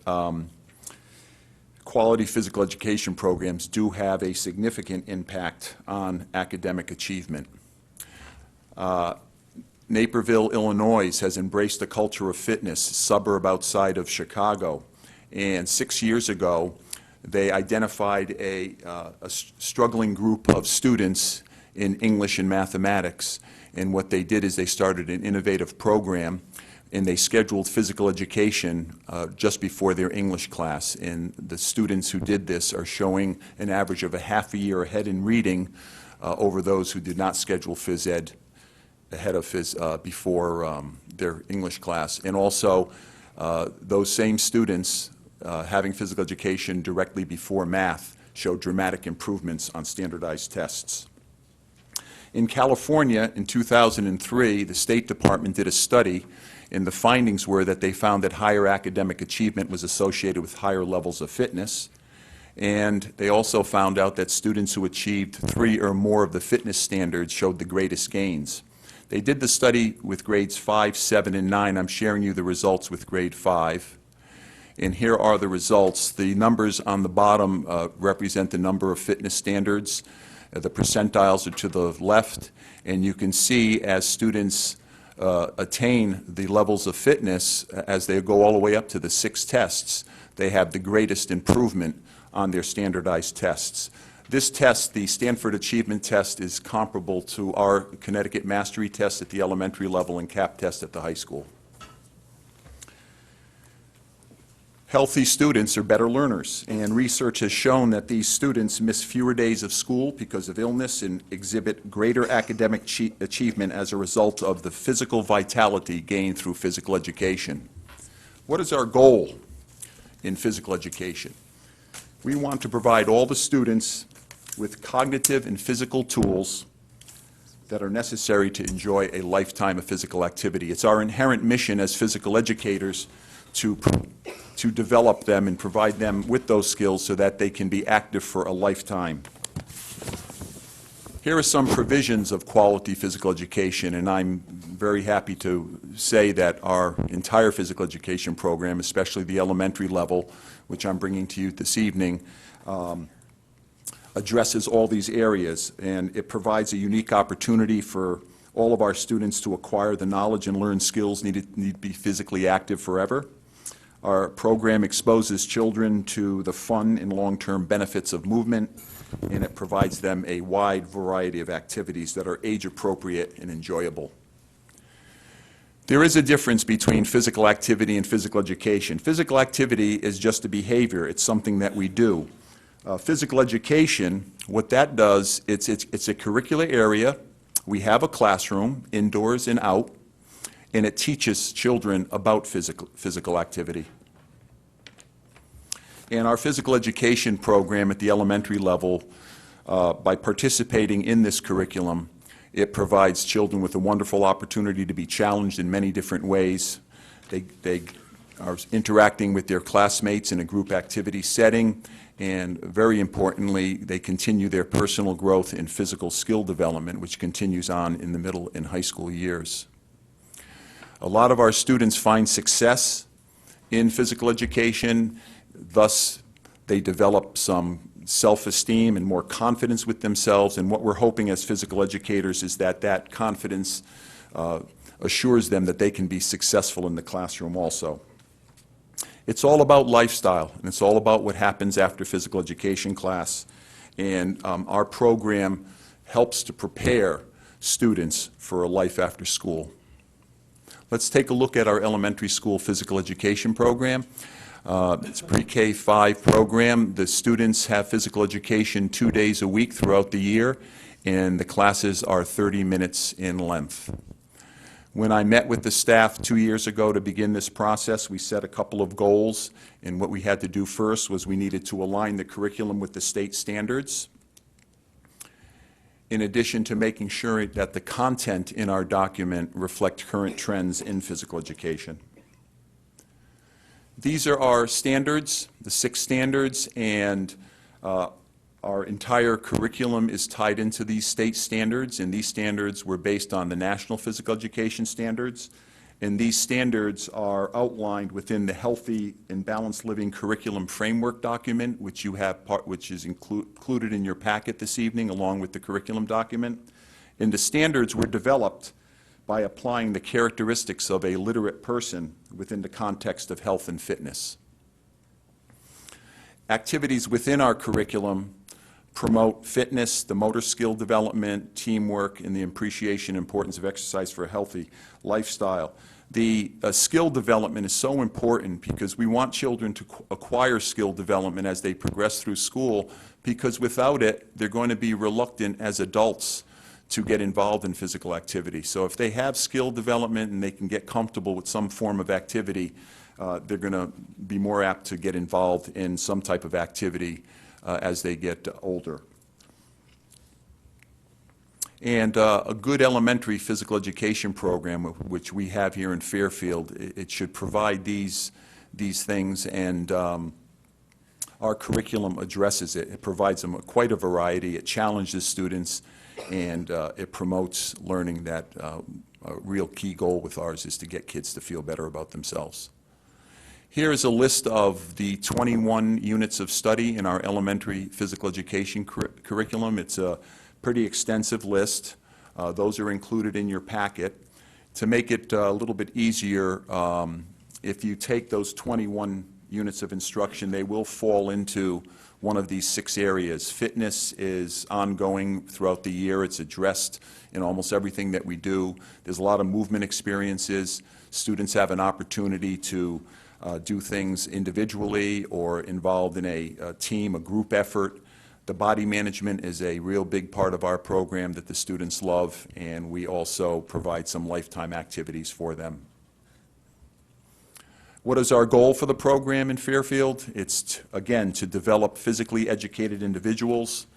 quality physical education programs do have a significant impact on academic achievement. Naperville, Illinois has embraced a culture of fitness, a suburb outside of Chicago. And 6 years ago, they identified a struggling group of students in English and mathematics. And what they did is they started an innovative program, and they scheduled physical education just before their English class. And the students who did this are showing an average of a half a year ahead in reading over those who did not schedule phys ed ahead of before their English class. And also, those same students having physical education directly before math showed dramatic improvements on standardized tests. In California, in 2003, the State Department did a study, and the findings were that they found that higher academic achievement was associated with higher levels of fitness. And they also found out that students who achieved 3 or more of the fitness standards showed the greatest gains. They did the study with grades 5, 7, and 9. I'm sharing you the results with grade 5. And here are the results. The numbers on the bottom represent the number of fitness standards. The percentiles are to the left. And you can see as students attain the levels of fitness, as they go all the way up to the 6 tests, they have the greatest improvement on their standardized tests. This test, the Stanford Achievement Test, is comparable to our Connecticut Mastery Test at the elementary level and CAP test at the high school. Healthy students are better learners, and research has shown that these students miss fewer days of school because of illness and exhibit greater academic achievement as a result of the physical vitality gained through physical education. What is our goal in physical education? We want to provide all the students with cognitive and physical tools that are necessary to enjoy a lifetime of physical activity. It's our inherent mission as physical educators to develop them and provide them with those skills so that they can be active for a lifetime. Here are some provisions of quality physical education, and I'm very happy to say that our entire physical education program, especially the elementary level, which I'm bringing to you this evening, addresses all these areas, and it provides a unique opportunity for all of our students to acquire the knowledge and learn skills needed to be physically active forever. Our program exposes children to the fun and long-term benefits of movement, and it provides them a wide variety of activities that are age-appropriate and enjoyable. There is a difference between physical activity and physical education. Physical activity is just a behavior. It's something that we do. Physical education, what that does, it's a curricular area. We have a classroom, indoors and out, and it teaches children about physical activity. And our physical education program at the elementary level, by participating in this curriculum, it provides children with a wonderful opportunity to be challenged in many different ways. They are interacting with their classmates in a group activity setting, and very importantly, they continue their personal growth in physical skill development, which continues on in the middle and high school years. A lot of our students find success in physical education, thus they develop some self-esteem and more confidence with themselves, and what we're hoping as physical educators is that that confidence assures them that they can be successful in the classroom also. It's all about lifestyle, and it's all about what happens after physical education class, and our program helps to prepare students for a life after school. Let's take a look at our elementary school physical education program. It's a pre-K 5 program. The students have physical education 2 days a week throughout the year, and the classes are 30 minutes in length. When I met with the staff 2 years ago to begin this process, we set a couple of goals, and what we had to do first was we needed to align the curriculum with the state standards, in addition to making sure that the content in our document reflect current trends in physical education. These are our standards, the 6 standards, and our entire curriculum is tied into these state standards, and these standards were based on the National Physical Education Standards, and these standards are outlined within the Healthy and Balanced Living Curriculum Framework document, which you have which is included in your packet this evening, along with the curriculum document. And the standards were developed by applying the characteristics of a literate person within the context of health and fitness. Activities within our curriculum promote fitness, the motor skill development, teamwork, and the appreciation and importance of exercise for a healthy lifestyle. The skill development is so important because we want children to acquire skill development as they progress through school, because without it, they're going to be reluctant as adults to get involved in physical activity. So if they have skill development and they can get comfortable with some form of activity, they're going to be more apt to get involved in some type of activity as they get older. And a good elementary physical education program, which we have here in Fairfield, it should provide these things, and our curriculum addresses it. It provides them quite a variety. It challenges students, and it promotes learning. That a real key goal with ours is to get kids to feel better about themselves. Here is a list of the 21 units of study in our elementary physical education curriculum. It's a pretty extensive list. Those are included in your packet. To make it a little bit easier, if you take those 21 units of instruction, they will fall into one of these 6 areas. Fitness is ongoing throughout the year. It's addressed in almost everything that we do. There's a lot of movement experiences. Students have an opportunity to do things individually or involved in a team, a group effort. The body management is a real big part of our program that the students love, and we also provide some lifetime activities for them. What is our goal for the program in Fairfield? It's, again, to develop physically educated individuals.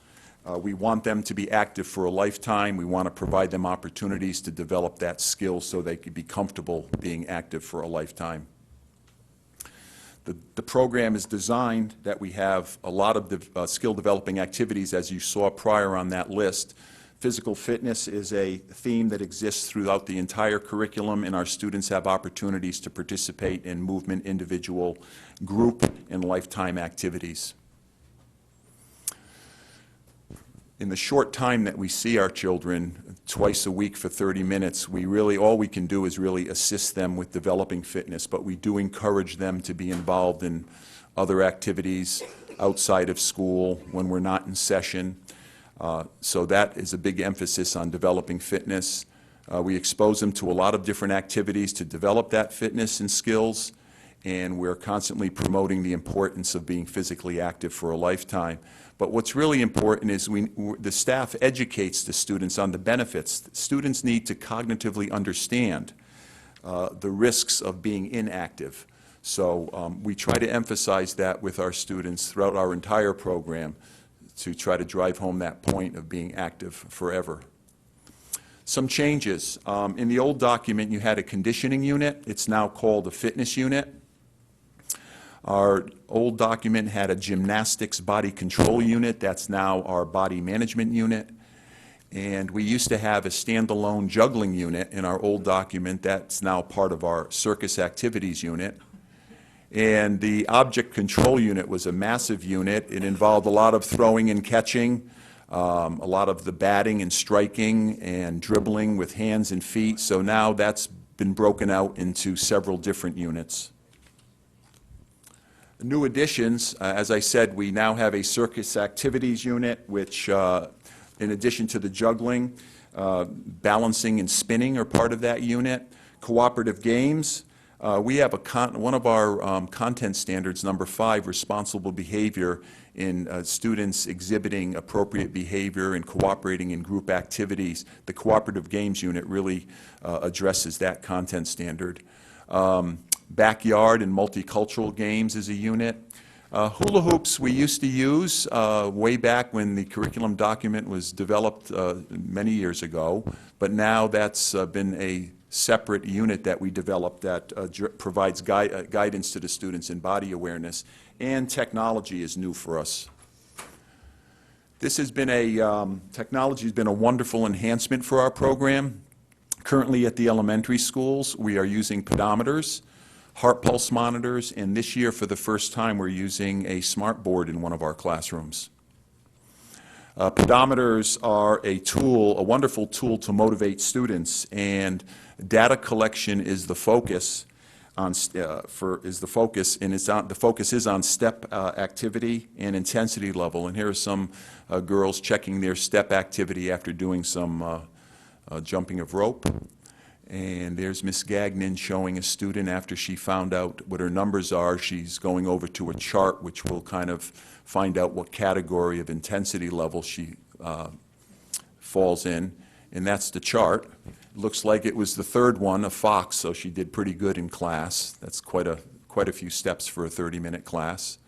We want them to be active for a lifetime. We want to provide them opportunities to develop that skill so they can be comfortable being active for a lifetime. The program is designed that we have a lot of skill-developing activities, as you saw prior on that list. Physical fitness is a theme that exists throughout the entire curriculum, and our students have opportunities to participate in movement, individual, group, and lifetime activities. In the short time that we see our children, twice a week for 30 minutes, all we can do is really assist them with developing fitness, but we do encourage them to be involved in other activities outside of school when we're not in session. So that is a big emphasis on developing fitness. We expose them to a lot of different activities to develop that fitness and skills, and we're constantly promoting the importance of being physically active for a lifetime. But what's really important is the staff educates the students on the benefits. Students need to cognitively understand the risks of being inactive. So we try to emphasize that with our students throughout our entire program to try to drive home that point of being active forever. Some changes. In the old document, you had a conditioning unit. It's now called a fitness unit. Our old document had a gymnastics body control unit. That's now our body management unit. And we used to have a standalone juggling unit in our old document. That's now part of our circus activities unit. And the object control unit was a massive unit. It involved a lot of throwing and catching, a lot of the batting and striking and dribbling with hands and feet. So now that's been broken out into several different units. New additions, as I said, we now have a circus activities unit, which in addition to the juggling, balancing and spinning are part of that unit. Cooperative games, We have one of our content standards, number 5, responsible behavior in students exhibiting appropriate behavior and cooperating in group activities. The cooperative games unit really addresses that content standard. Backyard and multicultural games is a unit. Hula hoops we used to use way back when the curriculum document was developed many years ago, but now that's been a separate unit that we developed that provides guidance to the students in body awareness, and technology is new for us. This has been technology has been a wonderful enhancement for our program. Currently at the elementary schools, we are using pedometers, heart pulse monitors, and this year for the first time we're using a smart board in one of our classrooms. Pedometers are a tool, a wonderful tool to motivate students, and data collection is the focus and the focus is on step activity and intensity level. And here are some girls checking their step activity after doing some jumping of rope. And there's Miss Gagnon showing a student after she found out what her numbers are. She's going over to a chart which will kind of find out what category of intensity level she falls in. And that's the chart. It looks like it was the third one, a fox, so she did pretty good in class. That's quite a few steps for a 30-minute class.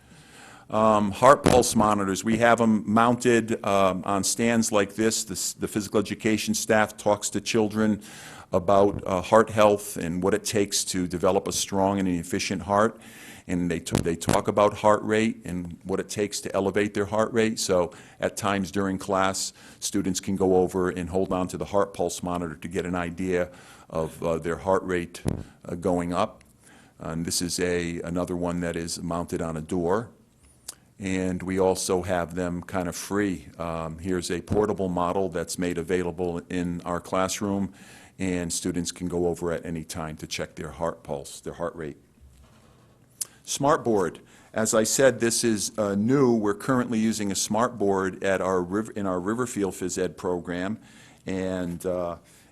Heart pulse monitors, we have them mounted on stands like this. The physical education staff talks to children about heart health and what it takes to develop a strong and efficient heart. And they talk about heart rate and what it takes to elevate their heart rate. So at times during class, students can go over and hold on to the heart pulse monitor to get an idea of their heart rate going up. And this is another one that is mounted on a door. And we also have them kind of free. Here's a portable model that's made available in our classroom, and students can go over at any time to check their heart pulse, their heart rate. Smartboard. As I said, this is new. We're currently using a smartboard at in our Riverfield Phys Ed program, and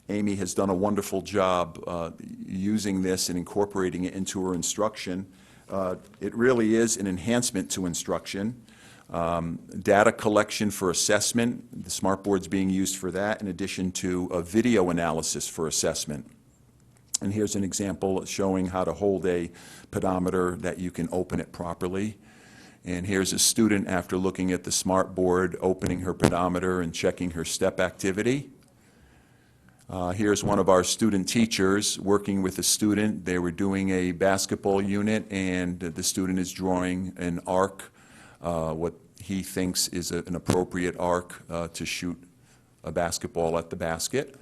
Amy has done a wonderful job using this and incorporating it into her instruction. It really is an enhancement to instruction. Data collection for assessment, the smartboard's being used for that, in addition to a video analysis for assessment. And here's an example showing how to hold a pedometer that you can open it properly. And here's a student after looking at the smartboard, opening her pedometer and checking her step activity. Here's one of our student teachers working with a student. They were doing a basketball unit, and the student is drawing an arc, what he thinks is an appropriate arc to shoot a basketball at the basket.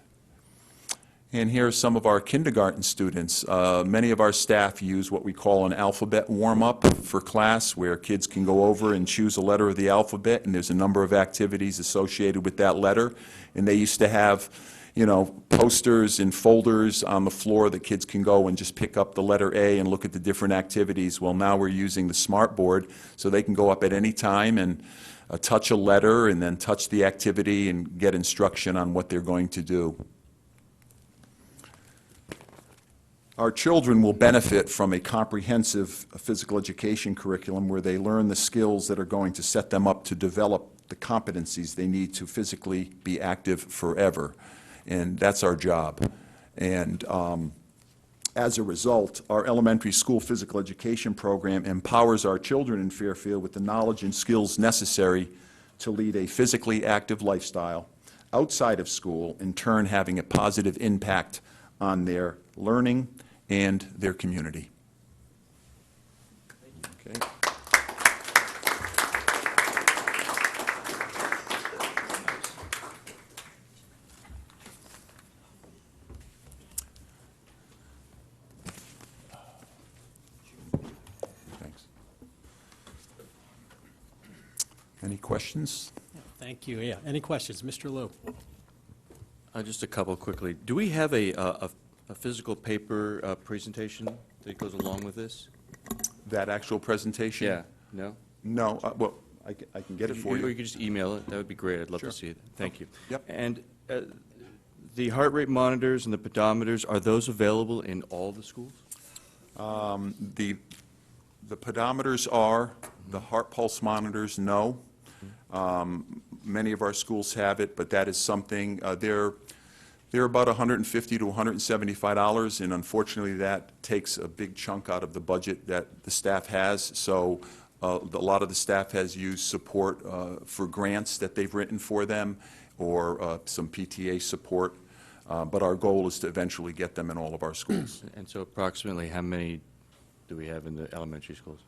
And here are some of our kindergarten students. Many of our staff use what we call an alphabet warm-up for class, where kids can go over and choose a letter of the alphabet, and there's a number of activities associated with that letter. And they used to have, you know, posters and folders on the floor that kids can go and just pick up the letter A and look at the different activities. Well, now we're using the smartboard, so they can go up at any time and touch a letter and then touch the activity and get instruction on what they're going to do. Our children will benefit from a comprehensive physical education curriculum where they learn the skills that are going to set them up to develop the competencies they need to physically be active forever. And that's our job. And as a result, our elementary school physical education program empowers our children in Fairfield with the knowledge and skills necessary to lead a physically active lifestyle outside of school, in turn having a positive impact on their learning and their community. Okay. Thanks. Any questions? Thank you. Yeah. Any questions? Mr. Liu? Just a couple quickly. Do we have a physical paper presentation that goes along with this? That actual presentation? Yeah. No? No. Well, I can get it for you. Or you could just email it. That would be great. I'd love Sure. to see it. Thank you. Yep. And the heart rate monitors and the pedometers, are those available in all the schools? The pedometers are, the heart pulse monitors, no. Many of our schools have it, but that is something, they're about $150 to $175, and unfortunately, that takes a big chunk out of the budget that the staff has. So a lot of the staff has used support for grants that they've written for them, or some PTA support. But our goal is to eventually get them in all of our schools. And so approximately how many do we have in the elementary schools?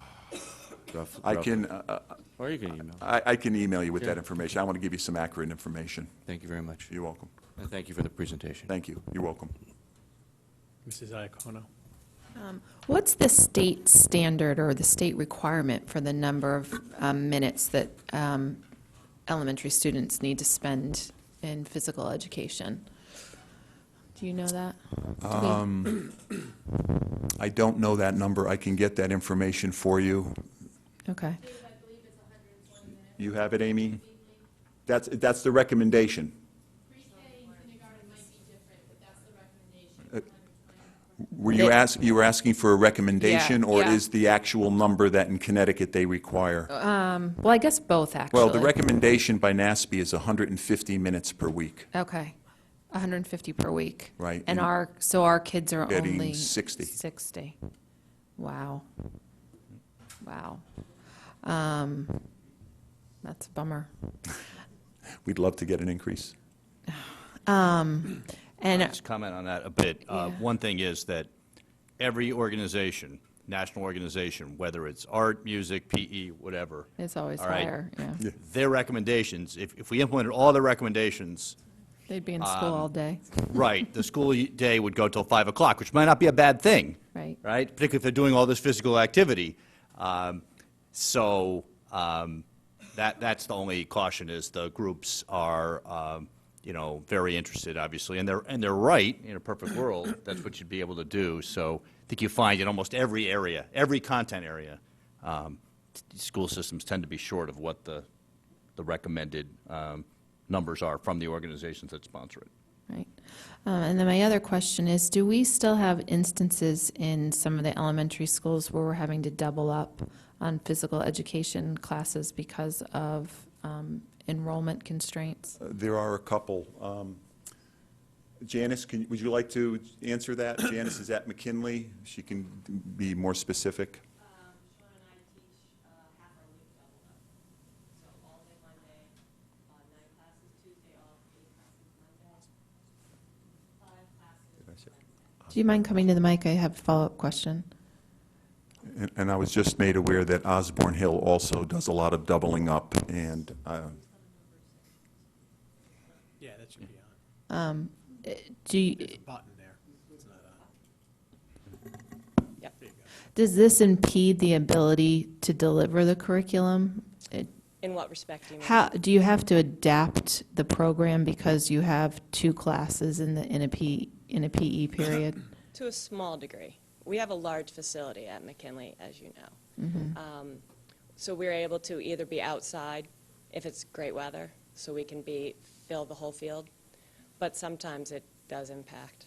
I can, Or you can email. I can email you with Sure. that information. I want to give you some accurate information. Thank you very much. You're welcome. And thank you for the presentation. Thank you. You're welcome. Mrs. Iacono. What's the state standard or the state requirement for the number of minutes that elementary students need to spend in physical education? Do you know that? I don't know that number. I can get that information for you. Okay. You have it, Amy? That's the recommendation. You were asking for a recommendation, or yeah. is the actual number that in Connecticut they require? Well, I guess both, actually. Well, the recommendation by NASB is 150 minutes per week. Okay. 150 per week. Right, And and so our kids are getting only 60. 60. Wow. Wow. That's a bummer. We'd love to get an increase. And Just comment on that a bit. One thing is that every organization, national organization, whether it's art, music, PE, whatever. it's always all right, higher, yeah. Their recommendations, if we implemented all the recommendations, They'd be in school all day. right, the school day would go till 5 o'clock, which might not be a bad thing. Right. Right, particularly if they're doing all this physical activity. That's the only caution, is the groups are, very interested, obviously, and they're right. In a perfect world, that's what you'd be able to do. So I think you find in almost every area, every content area, school systems tend to be short of what the recommended numbers are from the organizations that sponsor it. Right. And then my other question is, do we still have instances in some of the elementary schools where we're having to double up on physical education classes because of enrollment constraints? There are a couple. Janice, would you like to answer that? Janice is at McKinley. She can be more specific. Sean and I teach half our week doubled up. So all day Monday, 9 classes, Tuesday off, 8 classes Monday, 5 classes Wednesday. Do you mind coming to the mic? I have a follow-up question. And I was just made aware that Osborne Hill also does a lot of doubling up, and Yeah, that should be on. Do you, There's a button there. It's not on. Yep. There you go. does this impede the ability to deliver the curriculum? In what respect do you mean? How, do you have to adapt the program because you have 2 classes in a PE period? To a small degree. We have a large facility at McKinley, as you know. So we're able to either be outside if it's great weather, so we can fill the whole field, but sometimes it does impact.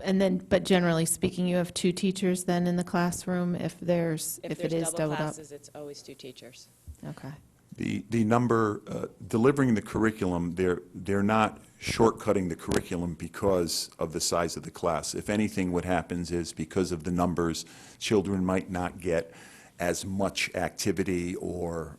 And then, but generally speaking, you have 2 teachers then in the classroom if it is double doubled up? classes, it's always 2 teachers. Okay. the number, delivering the curriculum, they're not shortcutting the curriculum because of the size of the class. If anything, what happens is because of the numbers, children might not get as much activity or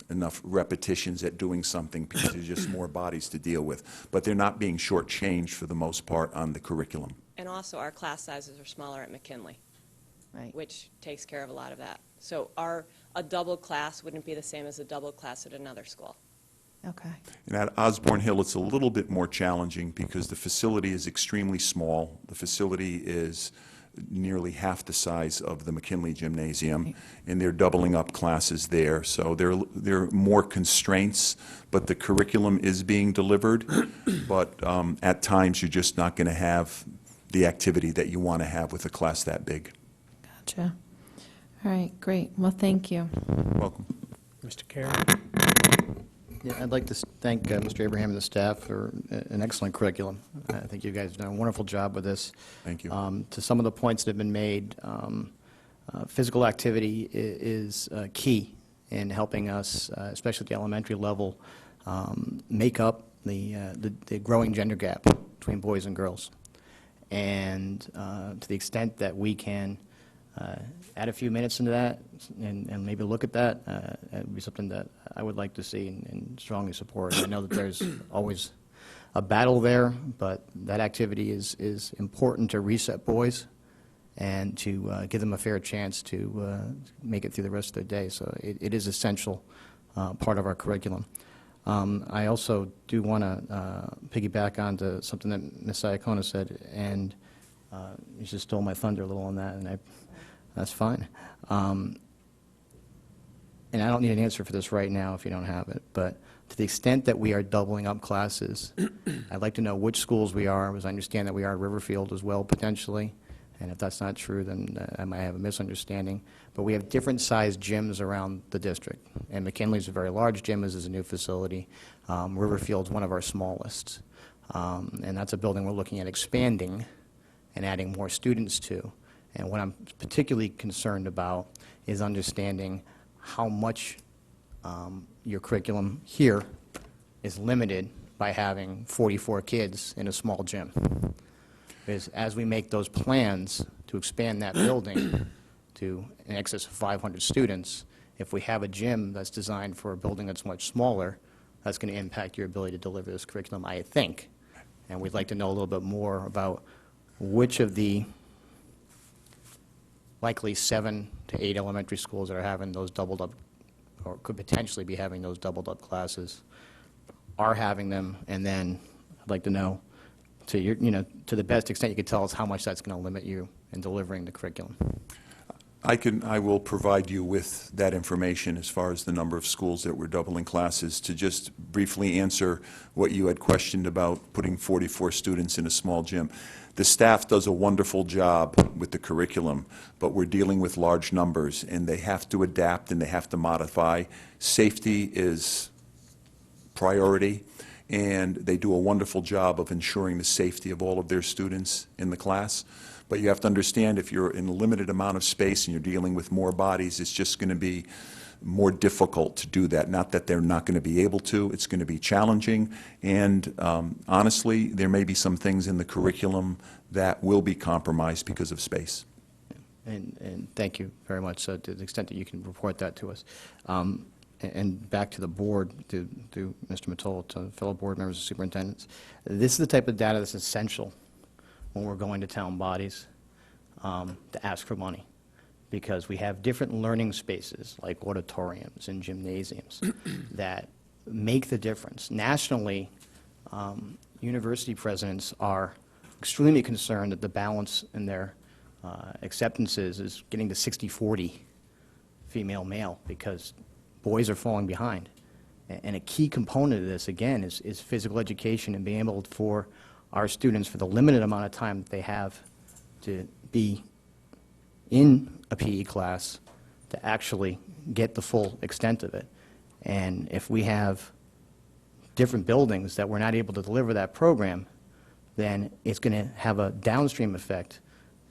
enough repetitions at doing something because there's just more bodies to deal with. But they're not being shortchanged for the most part on the curriculum. And also, our class sizes are smaller at McKinley, Right. which takes care of a lot of that. So a double class wouldn't be the same as a double class at another school. Okay. And at Osborne Hill, it's a little bit more challenging because the facility is extremely small. The facility is nearly half the size of the McKinley Gymnasium, and they're doubling up classes there. So there are more constraints, but the curriculum is being delivered. But at times, you're just not going to have the activity that you want to have with a class that big. Gotcha. All right, great. Well, thank you. Welcome. Mr. Carey? Yeah, I'd like to thank Mr. Abraham and the staff for an excellent curriculum. I think you guys have done a wonderful job with this. Thank you. To some of the points that have been made, physical activity is key in helping us, especially at the elementary level, make up the growing gender gap between boys and girls. And to the extent that we can add a few minutes into that and maybe look at that, it would be something that I would like to see and strongly support. I know that there's always a battle there, but that activity is important to reset boys and to give them a fair chance to make it through the rest of their day. So it is essential part of our curriculum. I also do want to piggyback onto something that Ms. Iacona said, and you just stole my thunder a little on that, and that's fine. And I don't need an answer for this right now if you don't have it, but to the extent that we are doubling up classes, I'd like to know which schools we are, because I understand that we are at Riverfield as well, potentially, and if that's not true, then I might have a misunderstanding. But we have different sized gyms around the district, and McKinley's a very large gym, as is a new facility. Riverfield's one of our smallest, and that's a building we're looking at expanding and adding more students to. And what I'm particularly concerned about is understanding how much your curriculum here is limited by having 44 kids in a small gym. Because as we make those plans to expand that building to in excess of 500 students, if we have a gym that's designed for a building that's much smaller, that's going to impact your ability to deliver this curriculum, I think. And we'd like to know a little bit more about which of the likely 7 to 8 elementary schools that are having those doubled up, or could potentially be having those doubled up classes, are having them, and then I'd like to know, to your, to the best extent you could tell us how much that's going to limit you in delivering the curriculum. I will provide you with that information as far as the number of schools that we're doubling classes. To just briefly answer what you had questioned about putting 44 students in a small gym. The staff does a wonderful job with the curriculum, but we're dealing with large numbers, and they have to adapt and they have to modify. Safety is priority, and they do a wonderful job of ensuring the safety of all of their students in the class. But you have to understand, if you're in a limited amount of space and you're dealing with more bodies, it's just going to be more difficult to do that. Not that they're not going to be able to, it's going to be challenging. And honestly, there may be some things in the curriculum that will be compromised because of space. And thank you very much. So to the extent that you can report that to us. And back to the board, to Mr. Matola, to fellow board members and superintendents, this is the type of data that's essential when we're going to town bodies to ask for money, because we have different learning spaces like auditoriums and gymnasiums that make the difference. Nationally, university presidents are extremely concerned that the balance in their acceptances is getting to 60-40 female-male, because boys are falling behind. And a key component of this, again, is physical education and being able for our students, for the limited amount of time that they have to be in a PE class, to actually get the full extent of it. And if we have different buildings that we're not able to deliver that program, then it's going to have a downstream effect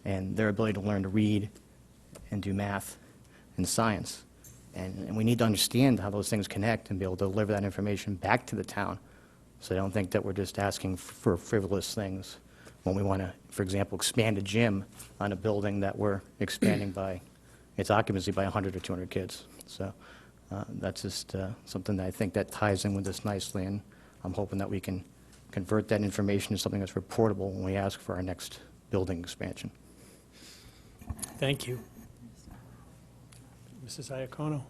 in their ability to learn to read and do math and science. And we need to understand how those things connect and be able to deliver that information back to the town. So I don't think that we're just asking for frivolous things when we want to, for example, expand a gym on a building that we're expanding by its occupancy by 100 or 200 kids. So that's just something that I think that ties in with this nicely, and I'm hoping that we can convert that information to something that's reportable when we ask for our next building expansion. Thank you. Mrs. Iacono.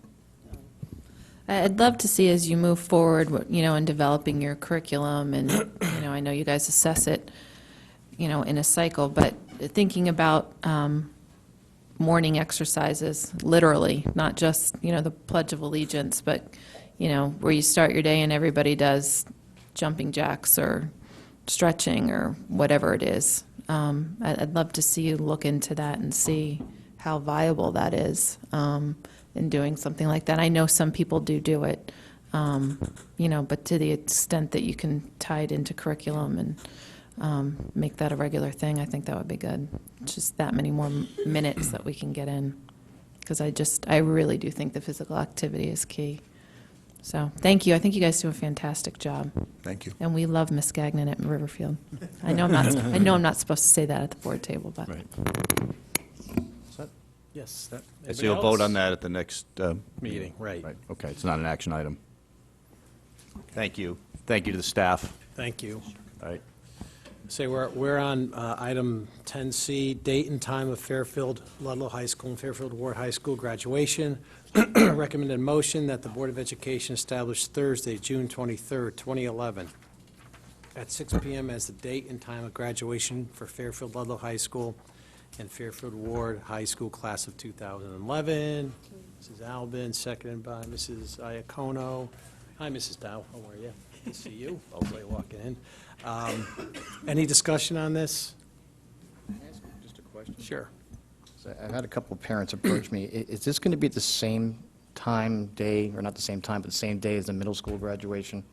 I'd love to see, as you move forward, in developing your curriculum, and, I know you guys assess it, in a cycle, but thinking about morning exercises, literally, not just, the Pledge of Allegiance, but, where you start your day and everybody does jumping jacks or stretching or whatever it is. I'd love to see you look into that and see how viable that is in doing something like that. I know some people do it. But to the extent that you can tie it into curriculum and make that a regular thing, I think that would be good. Just that many more minutes that we can get in, because I really do think the physical activity is key. So, thank you. I think you guys do a fantastic job. Thank you. And we love Miss Gagnon at Riverfield. I know I'm not supposed to say that at the board table, but. Right. Yes. So you'll vote on that at the next Meeting, right. Okay, it's not an action item. Thank you. Thank you to the staff. Thank you. All right. Say we're on item 10C, date and time of Fairfield Ludlow High School and Fairfield Ward High School graduation. Recommended motion that the Board of Education establish Thursday, June 23rd, 2011, at 6 p.m. as the date and time of graduation for Fairfield Ludlow High School and Fairfield Ward High School class of 2011. Mrs. Albin, seconded by Mrs. Iacono. Hi, Mrs. Dow, how are you? Good to see you. Hopefully walking in. Any discussion on this? Can I ask just a question? Sure. So I've had a couple of parents approach me. Is this going to be at the same time, day, or not the same time, but the same day as the middle school graduation?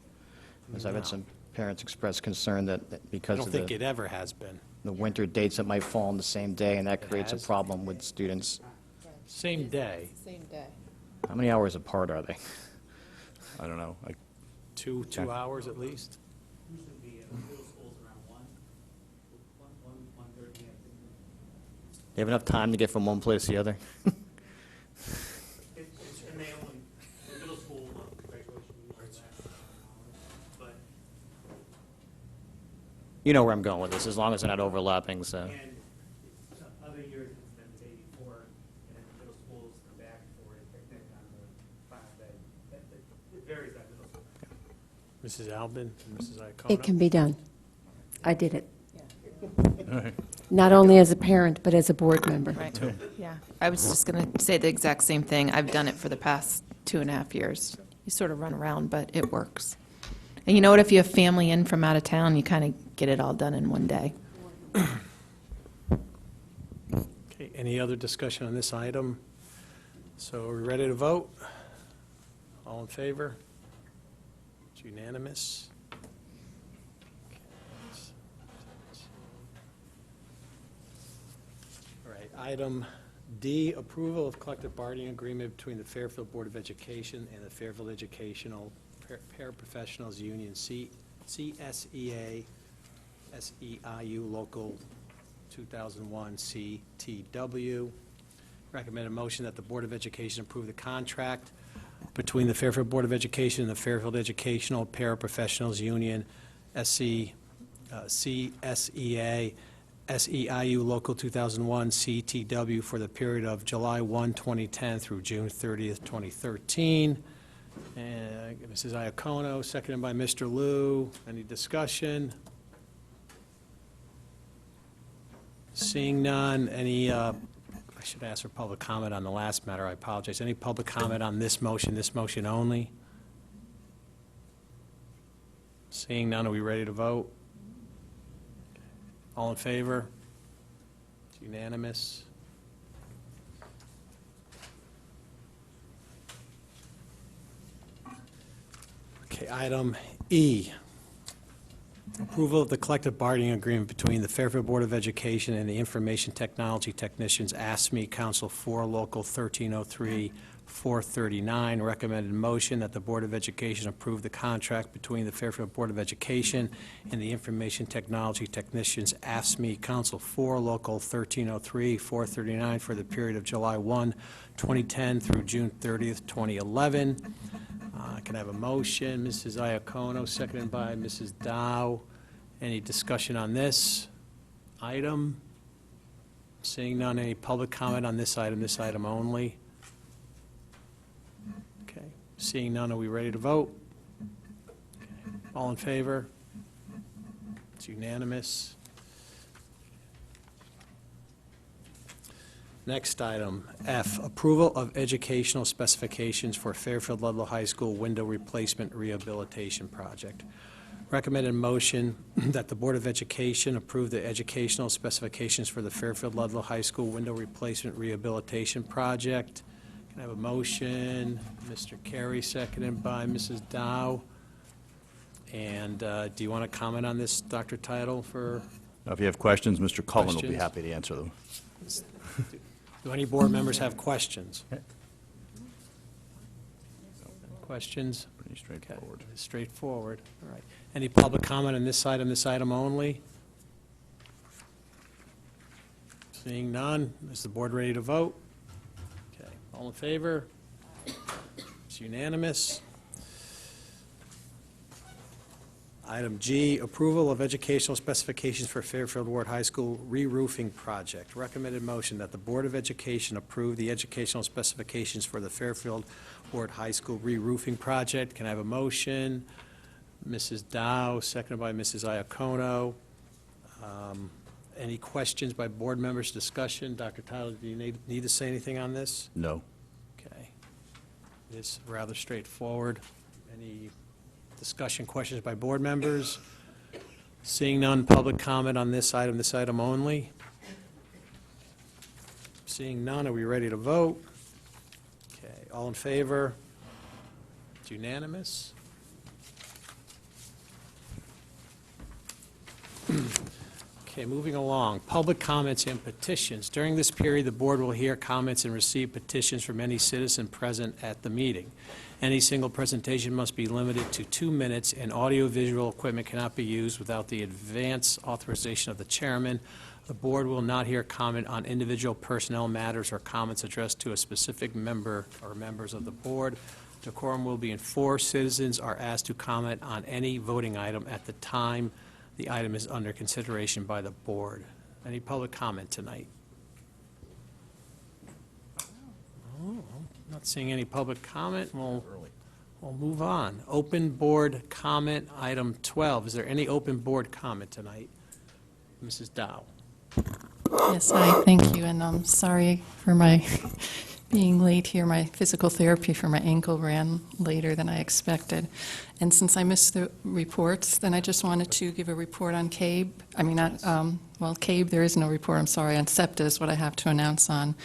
Because I've had some parents express concern that I because don't of think it ever has been. the winter dates, it might fall on the same day, and that It creates a has? problem with students. Same day, Same day. How many hours apart are they? I don't know. two hours at least. Usually the middle school's around 1:30, I think. They have enough time to get from one place to the other? And they only, the middle school graduation usually lasts about an hour, but, You know where I'm going with this, as long as they're not overlapping, so. and other years it's been the day before, and middle schools come back for a picnic on the final day. It varies at middle school. Mrs. Albin, Mrs. Iacono. It can be done. I did it. Not only as a parent, but as a board member. Right, yeah. I was just going to say the exact same thing. I've done it for the past 2.5 years. You sort of run around, but it works. And you know what, if you have family in from out of town, you kind of get it all done in one day. Okay, any other discussion on this item? So are we ready to vote? All in favor? It's unanimous. All right, item D, approval of collective bargaining agreement between the Fairfield Board of Education and the Fairfield Educational Paraprofessionals Union, CSEA, SEIU Local 2001 CTW. Recommended motion that the Board of Education approve the contract between the Fairfield Board of Education and the Fairfield Educational Paraprofessionals Union, CSEA, SEIU Local 2001 CTW for the period of July 1, 2010 through June 30th, 2013. And Mrs. Iacono, seconded by Mr. Liu. Any discussion? Seeing none, any, I should ask for public comment on the last matter, I apologize. Any public comment on this motion only? Seeing none, are we ready to vote? All in favor? It's unanimous. Okay, item E, approval of the collective bargaining agreement between the Fairfield Board of Education and the Information Technology Technicians, ASME Council 4, Local 1303, 439. Recommended motion that the Board of Education approve the contract between the Fairfield Board of Education and the Information Technology Technicians, ASME Council 4, Local 1303, 439 for the period of July 1, 2010 through June 30th, 2011. Can I have a motion? Mrs. Iacono, seconded by Mrs. Dow. Any discussion on this item? Seeing none, any public comment on this item only? Okay, seeing none, are we ready to vote? Okay. All in favor? It's unanimous. Next item, F, approval of educational specifications for Fairfield Ludlow High School window replacement rehabilitation project. Recommended motion that the Board of Education approve the educational specifications for the Fairfield Ludlow High School window replacement rehabilitation project. Can I have a motion? Mr. Carey, seconded by Mrs. Dow. And do you want to comment on this, Dr. Title, for, Now, if you have questions, Mr. Cullen will be Questions? happy to answer them. do any board members have questions? Questions? Pretty straightforward. Okay, straightforward, all right. Any public comment on this item only? Seeing none, is the board ready to vote? Okay, all in favor? It's unanimous. Item G, approval of educational specifications for Fairfield Ward High School re-roofing project. Recommended motion that the Board of Education approve the educational specifications for the Fairfield Ward High School re-roofing project. Can I have a motion? Mrs. Dow, seconded by Mrs. Iacono. Any questions by board members, discussion? Dr. Tyler, do you need to say anything on this? No. Okay. It's rather straightforward. Any discussion, questions by board members? Seeing none, public comment on this item only? Seeing none, are we ready to vote? Okay, all in favor? It's unanimous. Okay, moving along, public comments and petitions. During this period, the board will hear comments and receive petitions from any citizen present at the meeting. Any single presentation must be limited to 2 minutes, and audiovisual equipment cannot be used without the advance authorization of the chairman. The board will not hear comment on individual personnel matters or comments addressed to a specific member or members of the board. Decorum will be enforced. Citizens are asked to comment on any voting item at the time the item is under consideration by the board. Any public comment tonight? Oh, not seeing any public comment. We'll move on. Open board comment, item 12. Is there any open board comment tonight? Mrs. Dow. Yes, hi, thank you, and I'm sorry for my being late here. My physical therapy for my ankle ran later than I expected. And since I missed the reports, then I just wanted to give a report on CABE. I mean, CABE, there is no report, I'm sorry, on SEPTA is what I have to announce on.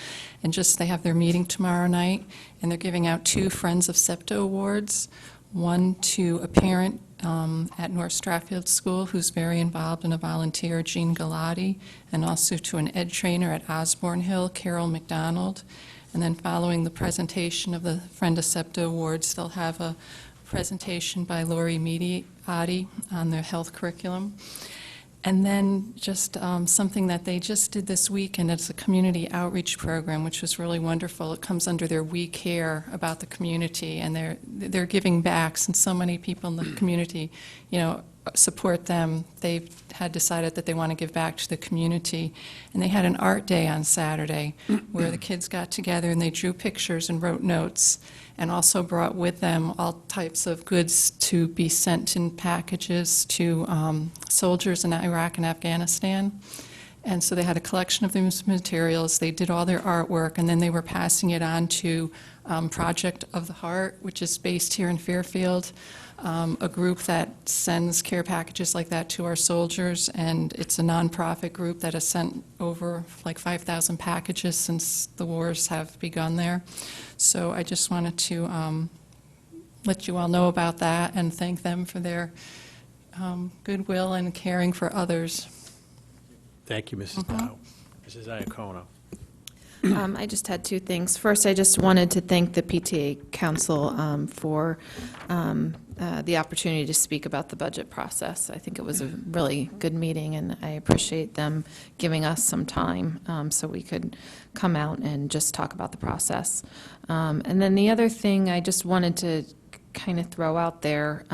And just, they have their meeting tomorrow night, and they're giving out 2 Friends of SEPTA awards, one to a parent at North Stratfield School who's very involved in a volunteer, Jean Galati, and also to an ed trainer at Osborne Hill, Carol McDonald. And then following the presentation of the Friend of SEPTA Awards, they'll have a presentation by Lori Mediati on their health curriculum. And then just something that they just did this week, and it's a community outreach program, which was really wonderful. It comes under their We Care about the community, and they're giving back, since so many people in the community, support them. They've had decided that they want to give back to the community. And they had an art day on Saturday where the kids got together and they drew pictures and wrote notes, and also brought with them all types of goods to be sent in packages to soldiers in Iraq and Afghanistan. And so they had a collection of these materials. They did all their artwork, and then they were passing it on to Project of the Heart, which is based here in Fairfield, a group that sends care packages like that to our soldiers, and it's a nonprofit group that has sent over like 5,000 packages since the wars have begun there. So I just wanted to let you all know about that and thank them for their goodwill and caring for others. Thank you, Mrs. Dow. Mrs. Iacono. I just had 2 things. First, I just wanted to thank the PTA Council for the opportunity to speak about the budget process. I think it was a really good meeting, and I appreciate them giving us some time so we could come out and just talk about the process. And then the other thing I just wanted to kind of throw out there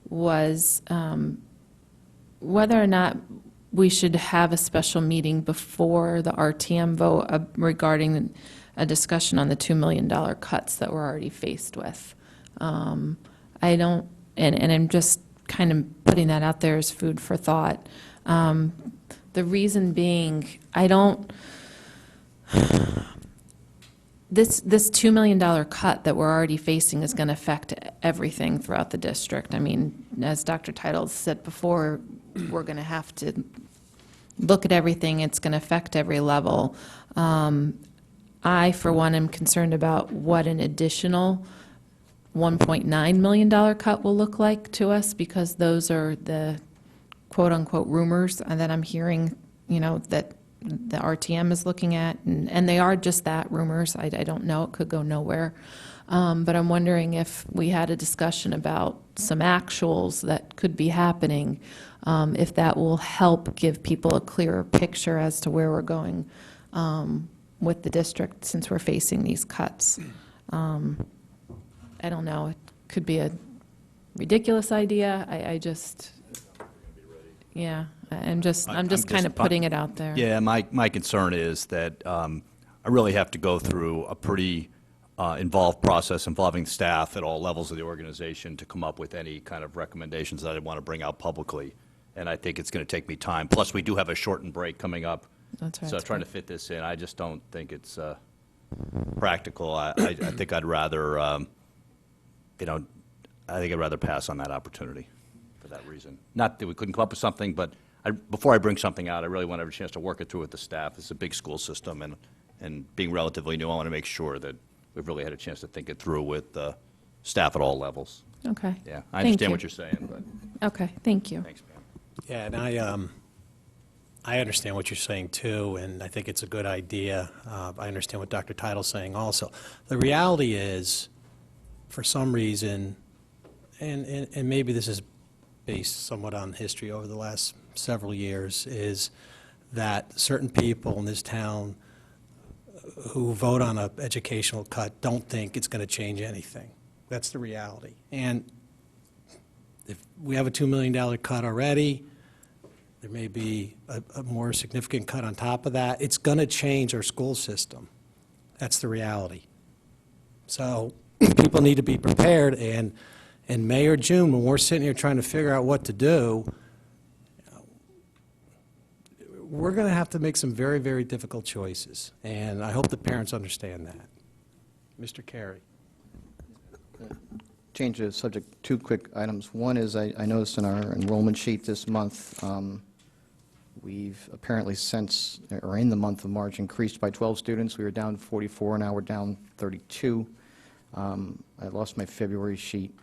was whether or not we should have a special meeting before the RTM vote regarding a discussion on the $2 million cuts that we're already faced with. I don't, and I'm just kind of putting that out there as food for thought. The reason being, I don't, this $2 million cut that we're already facing is going to affect everything throughout the district. I mean, as Dr. Title said before, we're going to have to look at everything. It's going to affect every level. I, for one, am concerned about what an additional $1.9 million cut will look like to us, because those are the quote-unquote rumors that I'm hearing, that the RTM is looking at, and they are just that, rumors. I don't know, it could go nowhere. But I'm wondering if we had a discussion about some actuals that could be happening, if that will help give people a clearer picture as to where we're going with the district, since we're facing these cuts. I don't know, it could be a ridiculous idea. I just, yeah, I'm just kind of putting it out there. Yeah, my concern is that I really have to go through a pretty involved process involving staff at all levels of the organization to come up with any kind of recommendations that I want to bring out publicly. And I think it's going to take me time. Plus, we do have a shortened break coming up. That's right. So trying to fit this in, I just don't think it's practical. I think I'd rather, I think I'd rather pass on that opportunity for that reason. Not that we couldn't come up with something, but before I bring something out, I really want to have a chance to work it through with the staff. It's a big school system, and being relatively new, I want to make sure that we've really had a chance to think it through with staff at all levels. Okay. Yeah, I Thank understand you. what you're saying, but Okay, thank you. thanks, Pam. Yeah, and I understand what you're saying too, and I think it's a good idea. I understand what Dr. Title's saying also. The reality is, for some reason, and maybe this is based somewhat on history over the last several years, is that certain people in this town who vote on an educational cut don't think it's going to change anything. That's the reality. And if we have a $2 million cut already, there may be a more significant cut on top of that. It's going to change our school system. That's the reality. So people need to be prepared, and in May or June, when we're sitting here trying to figure out what to do, we're going to have to make some very, very difficult choices, and I hope the parents understand that. Mr. Carey. Change the subject, two quick items. One is I noticed in our enrollment sheet this month, we've apparently since, or in the month of March, increased by 12 students. We were down 44, now we're down 32. I lost my February sheet,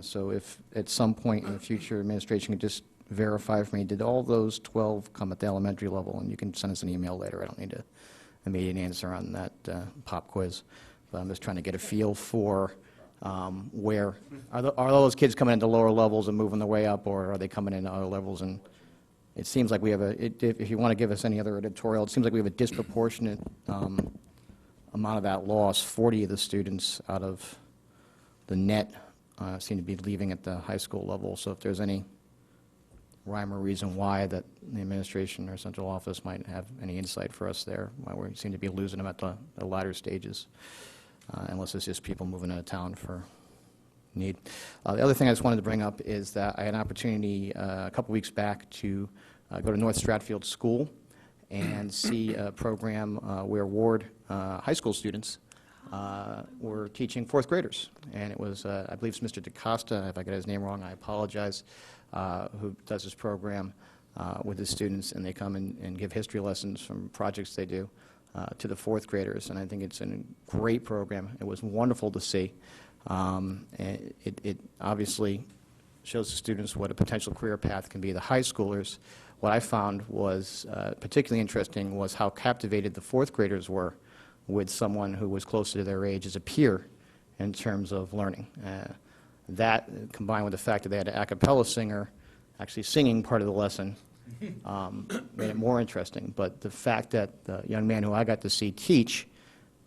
so if at some point in the future administration could just verify for me, did all those 12 come at the elementary level? And you can send us an email later. I don't need an immediate answer on that pop quiz, but I'm just trying to get a feel for where, are those kids coming into lower levels and moving their way up, or are they coming into other levels? And it seems like we have if you want to give us any other editorial, it seems like we have a disproportionate amount of that loss. 40 of the students out of the net seem to be leaving at the high school level. So if there's any rhyme or reason why that the administration or central office might have any insight for us there, why we seem to be losing them at the latter stages, unless it's just people moving out of town for need. The other thing I just wanted to bring up is that I had an opportunity a couple weeks back to go to North Stratfield School and see a program where Ward high school students were teaching fourth graders. And it was, I believe it's Mr. DaCosta, if I got his name wrong, I apologize, who does this program with his students, and they come and give history lessons from projects they do to the fourth graders. And I think it's a great program. It was wonderful to see. And it obviously shows the students what a potential career path can be. The high schoolers, what I found was particularly interesting was how captivated the fourth graders were with someone who was closer to their age as a peer in terms of learning. That, combined with the fact that they had an a cappella singer actually singing part of the lesson, made it more interesting. But the fact that the young man who I got to see teach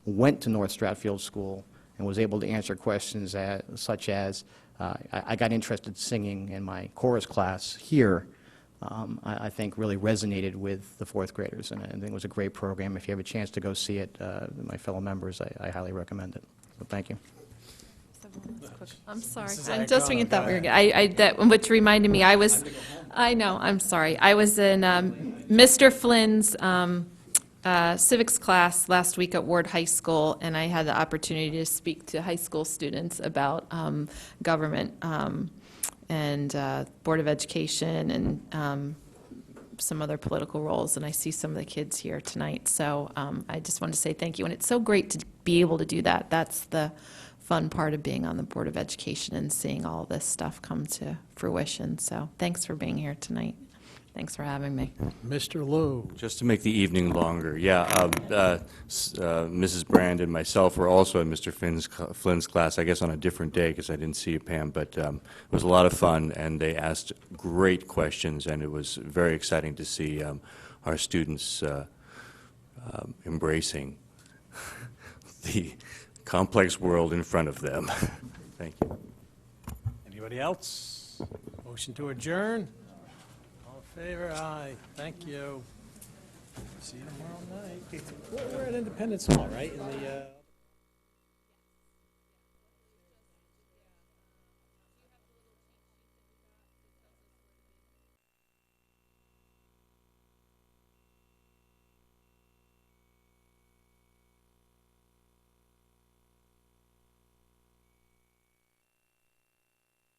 went to North Stratfield School and was able to answer questions such as, I got interested in singing in my chorus class here, I think really resonated with the fourth graders, and I think it was a great program. If you have a chance to go see it, my fellow members, I highly recommend it. So thank you. I'm sorry. Mrs. I'm just when you Iacono, thought go we were ahead. that which reminded me, I know, I'm sorry. I was in Mr. Flynn's civics class last week at Ward High School, and I had the opportunity to speak to high school students about government and Board of Education and some other political roles, and I see some of the kids here tonight. So I just wanted to say thank you, and it's so great to be able to do that. That's the fun part of being on the Board of Education and seeing all this stuff come to fruition. So thanks for being here tonight. Thanks for having me. Mr. Lou. Just to make the evening longer, Mrs. Brand and myself were also in Mr. Flynn's class, I guess on a different day because I didn't see you, Pam, but it was a lot of fun, and they asked great questions, and it was very exciting to see our students embracing the complex world in front of them. Thank you. Anybody else? Motion to adjourn? All in favor? Aye. Thank you. See you tomorrow night. We're at Independence Hall, right? In the